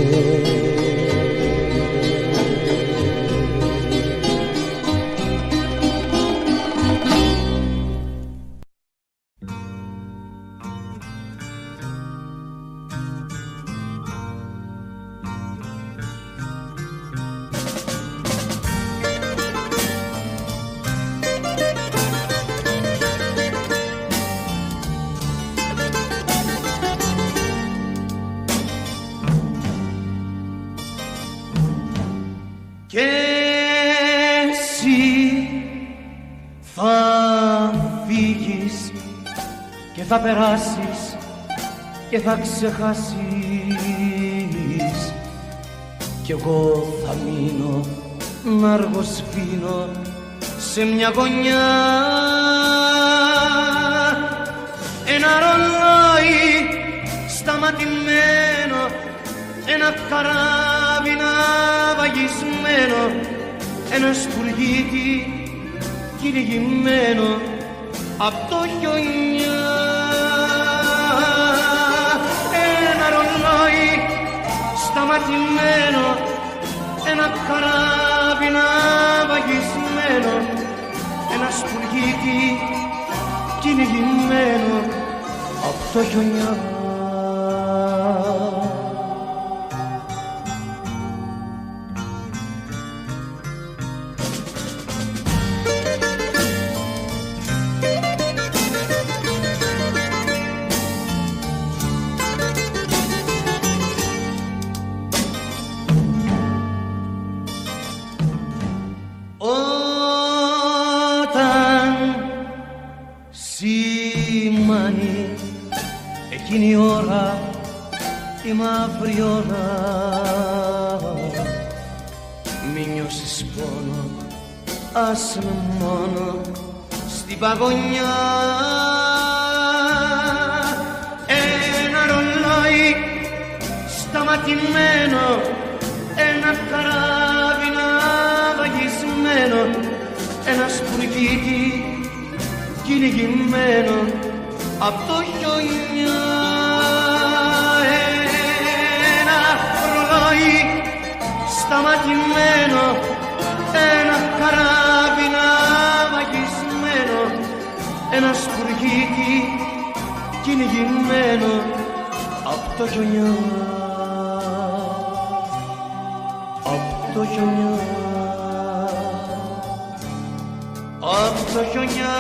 Και εσύ θα φύγεις και θα περάσεις και θα ξεχάσεις, κι εγώ θα μείνω να αργοσβήνω σε μια γωνιά. Ένα ρολόι σταματημένο, ένα καράβι ναυαγισμένο, ένα σπουργίτι κυνηγημένο απ' το χιονιά. Ένα ρολόι σταματημένο, ένα καράβι ναυαγισμένο, ένα σπουργίτι κυνηγημένο απ' το χιονιά. Σημάνει εκείνη η ώρα, η μαύρη ώρα, μη νιώσεις πόνο, ας με μόνο στην παγωνιά. Ένα ρολόι σταματημένο, ένα καράβι ναυαγισμένο, ένα σπουργίτι κυνηγημένο απ' το χιονιά. Ένα ρολόι σταματημένο, ένα καράβι ναυαγισμένο, ένα σπουργίτι κυνηγημένο απ' το χιονιά. Απ' το χιονιά, απ' το χιονιά.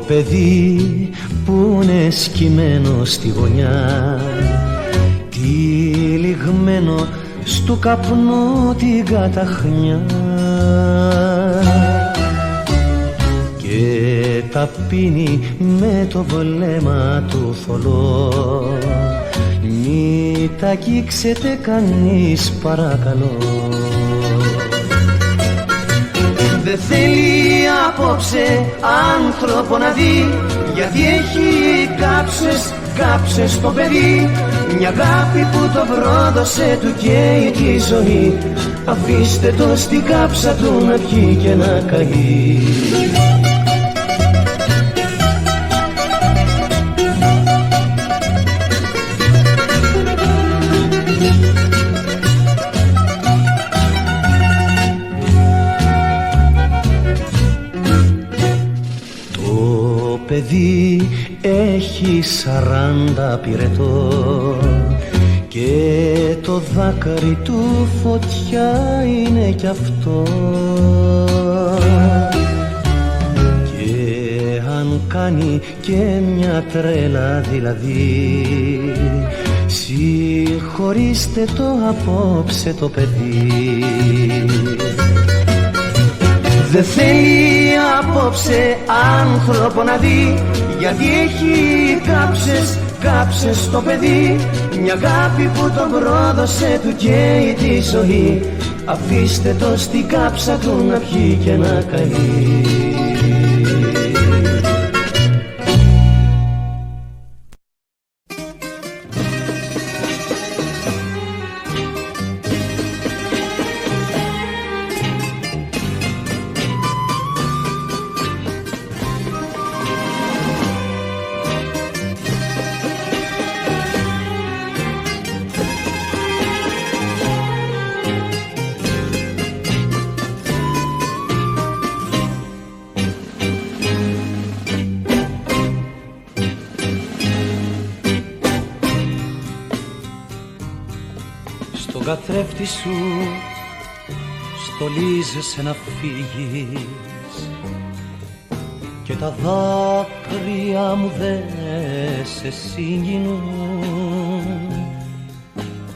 Παιδί που είναι σκυμμένο στη γωνιά, τυλιγμένο στου καπνού την καταχνιά, και τα πίνει με το βλέμμα του θολό. Μη τα αγγίξετε κανείς παρακαλώ. Δεν θέλει απόψε άνθρωπο να δει, γιατί έχει κάψες το παιδί. Μια αγάπη που το πρόδωσε του καίει τη ζωή. Αφήστε το στην κάψα του να πιει και να καεί. Παιδί έχει 40 πυρετό και το δάκρυ του φωτιά είναι κι αυτό. Και αν κάνει και μια τρέλα δηλαδή, συγχωρήστε το απόψε το παιδί. Δεν θέλει απόψε άνθρωπο να δει, γιατί έχει κάψες το παιδί, μια αγάπη που τον πρόδωσε του καίει τη ζωή. Αφήστε το στην κάψα του να πιει και να καεί. Στον καθρέφτη σου στολίζεσαι να φύγεις και τα δάκρυα μου δε σε συγκινούν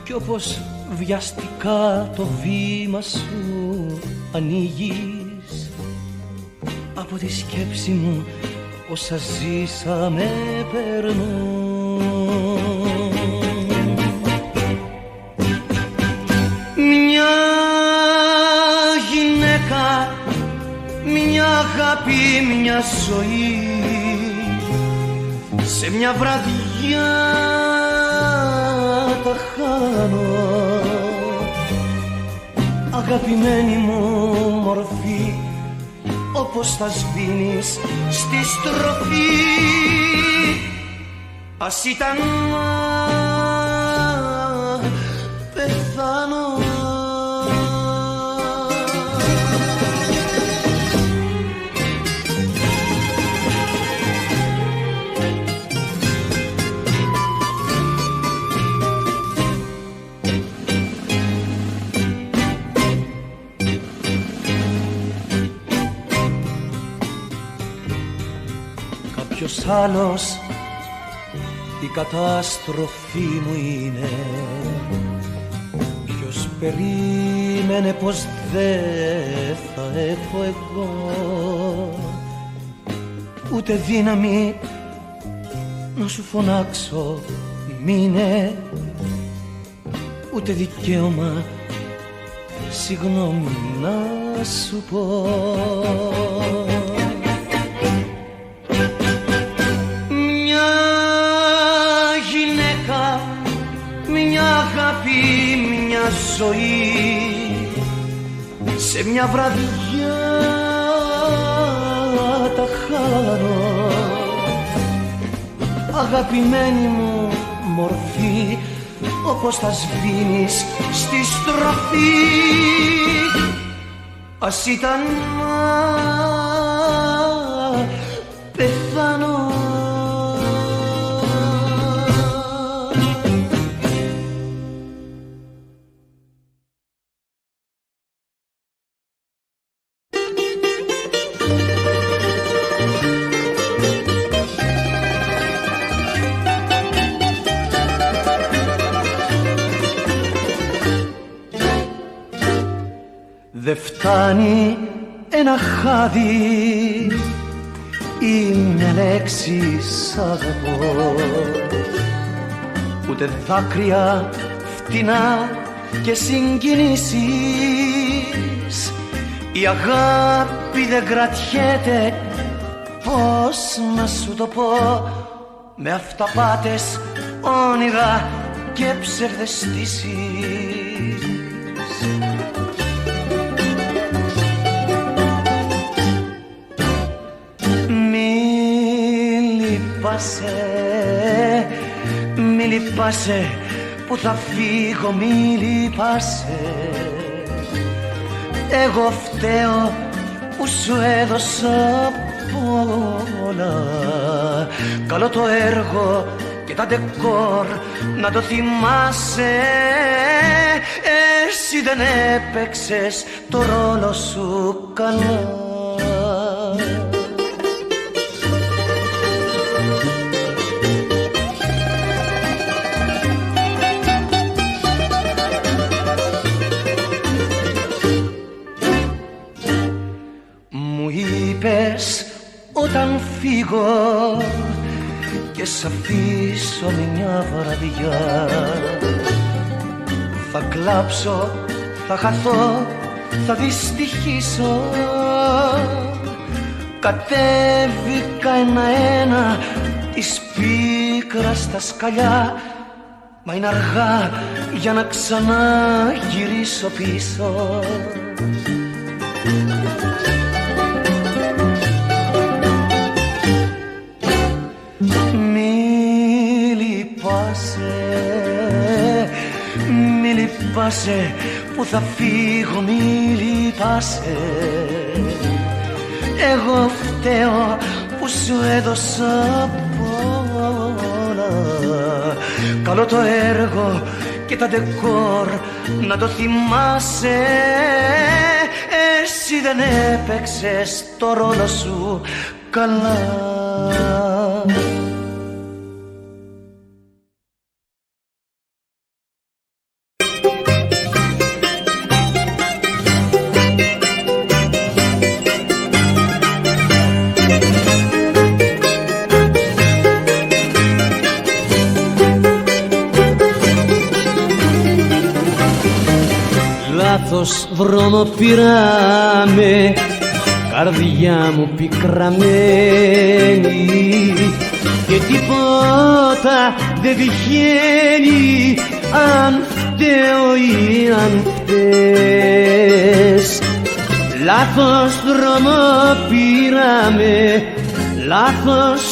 κι όπως βιαστικά το βήμα σου ανοίγεις από τη σκέψη μου όσα ζήσαμε περνούν. Μια γυναίκα, μια αγάπη, μια ζωή, σε μια βραδιά τα χάνω. Αγαπημένη μου μορφή, όπως θα σβήνεις στη στροφή. Ας ήταν πεθάνω. Κάποιος άλλος η κατάστροφή μου είναι. Ποιος περίμενε πως δεν θα έχω εγώ ούτε δύναμη να σου φωνάξω μείνε, ούτε δικαίωμα συγγνώμη να σου πω. Μια ζωή, σε μια βραδιά τα χάνω. Αγαπημένη μου μορφή, όπως θα σβήνεις στη στροφή. Ας ήταν να πεθάνω. Δε φτάνει ένα χάδι ή μια λέξη σ' αγαπώ, ούτε δάκρυα φτηνά και συγκινήσεις. Η αγάπη δεν κρατιέται, πώς να σου το πω, με αυταπάτες, όνειρα και ψευδαισθήσεις. Μη λυπάσαι που θα φύγω, μη λυπάσαι. Εγώ φταίω που σου έδωσα πολλά. Καλό το έργο και τα ντεκόρ να το θυμάσαι. Εσύ δεν έπαιξες το ρόλο σου καλά. Όταν φύγω και σ' αφήσω μια βραδιά. Θα κλάψω, θα χαθώ, θα δυστυχήσω. Κατέβηκα ένα-ένα της πίκρας στα σκαλιά, μα είναι αργά για να ξαναγυρίσω πίσω. Μη λυπάσαι που θα φύγω, μη λυπάσαι. Εγώ φταίω που σου έδωσα πολλά. Καλό το έργο και τα ντεκόρ να το θυμάσαι. Εσύ δεν έπαιξες το ρόλο σου καλά. Λάθος δρόμο πήραμε, καρδιά μου πικραμένη, και τίποτα δεν τυχαίνει αν φταίω ή αν φταίς. Λάθος δρόμο πήραμε, λάθος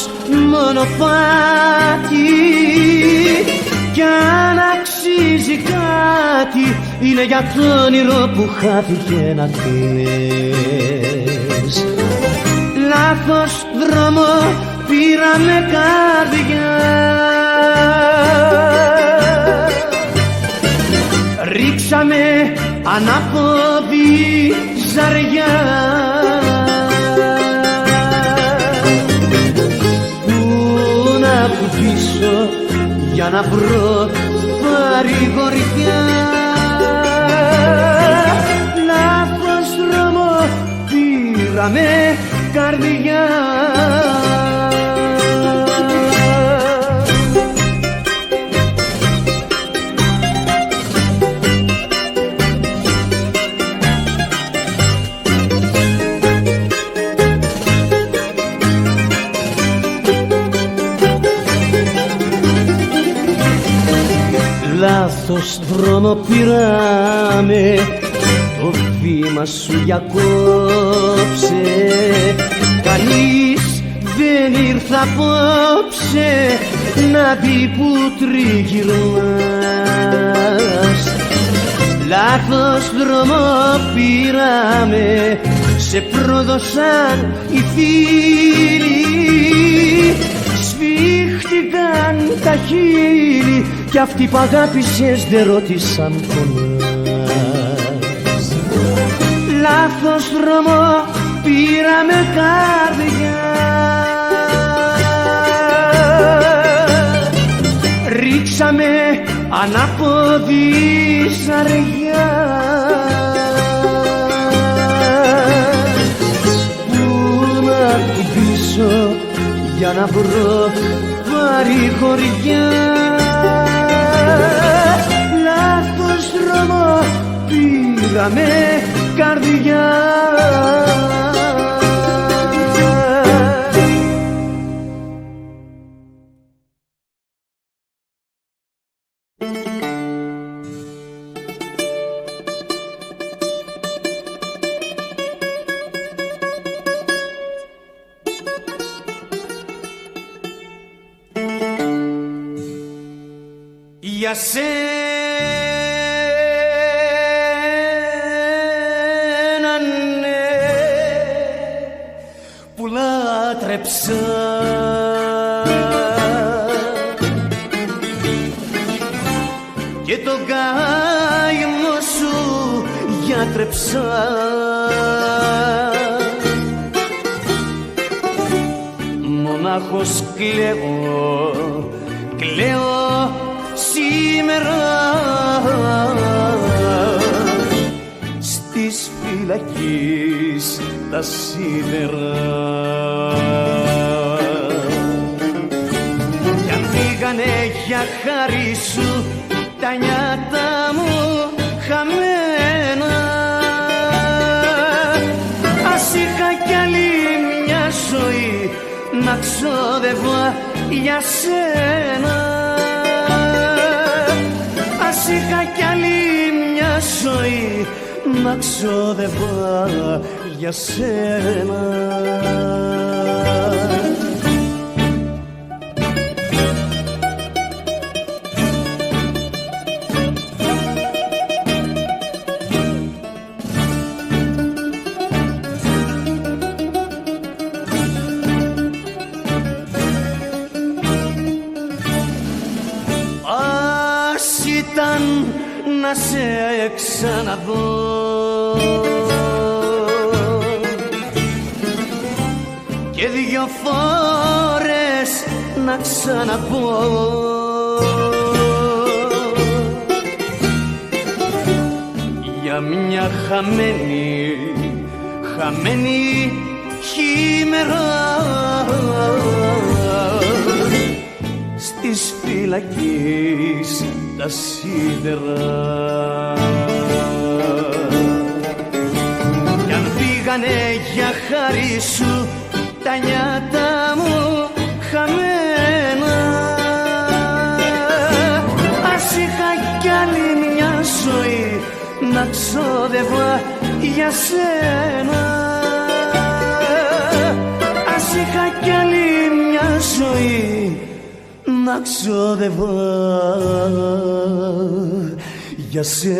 μονοπάτι, κι αν αξίζει κάτι είναι για το όνειρο που χάθηκε να κλαις. Λάθος δρόμο πήραμε, καρδιά, ρίξαμε ανάποδη ζαριά. Πού να κουμπίσω για να βρω παρηγοριά. Λάθος δρόμο πήραμε, καρδιά. Λάθος δρόμο πήραμε, το βήμα σου για κόψε. Κανείς δεν ήρθε απόψε να δει που τριγυρνάς. Λάθος δρόμο πήραμε, σε πρόδωσαν οι φίλοι. Σφίχτηκαν τα χείλη κι αυτοί που αγάπησες δεν ρώτησαν πονάς. Λάθος δρόμο πήραμε, καρδιά, ρίξαμε ανάποδη ζαριά. Πού να χτυπήσω για να βρω παρηγοριά. Λάθος δρόμο πήραμε, καρδιά. Για σένα ναι, που λάτρεψα, και τον καημό σου γιατρεψα. Μονάχος κλαίω, κλαίω σήμερα στις φυλακής τα σίδερα. να ξόδευα για σένα. Ας είχα κι άλλη μια ζωή να ξόδευα για σένα. Ήταν να σε ξαναδώ και δυο φορές να ξαναπώ για μια χαμένη χήμερα της φυλακής τα σίδερα. Κι αν πήγανε για χάρη σου τα νιάτα μου χαμένα, ας είχα κι άλλη μια ζωή να ξόδευα για σένα. Ας είχα κι άλλη μια ζωή να ξόδευα για σένα.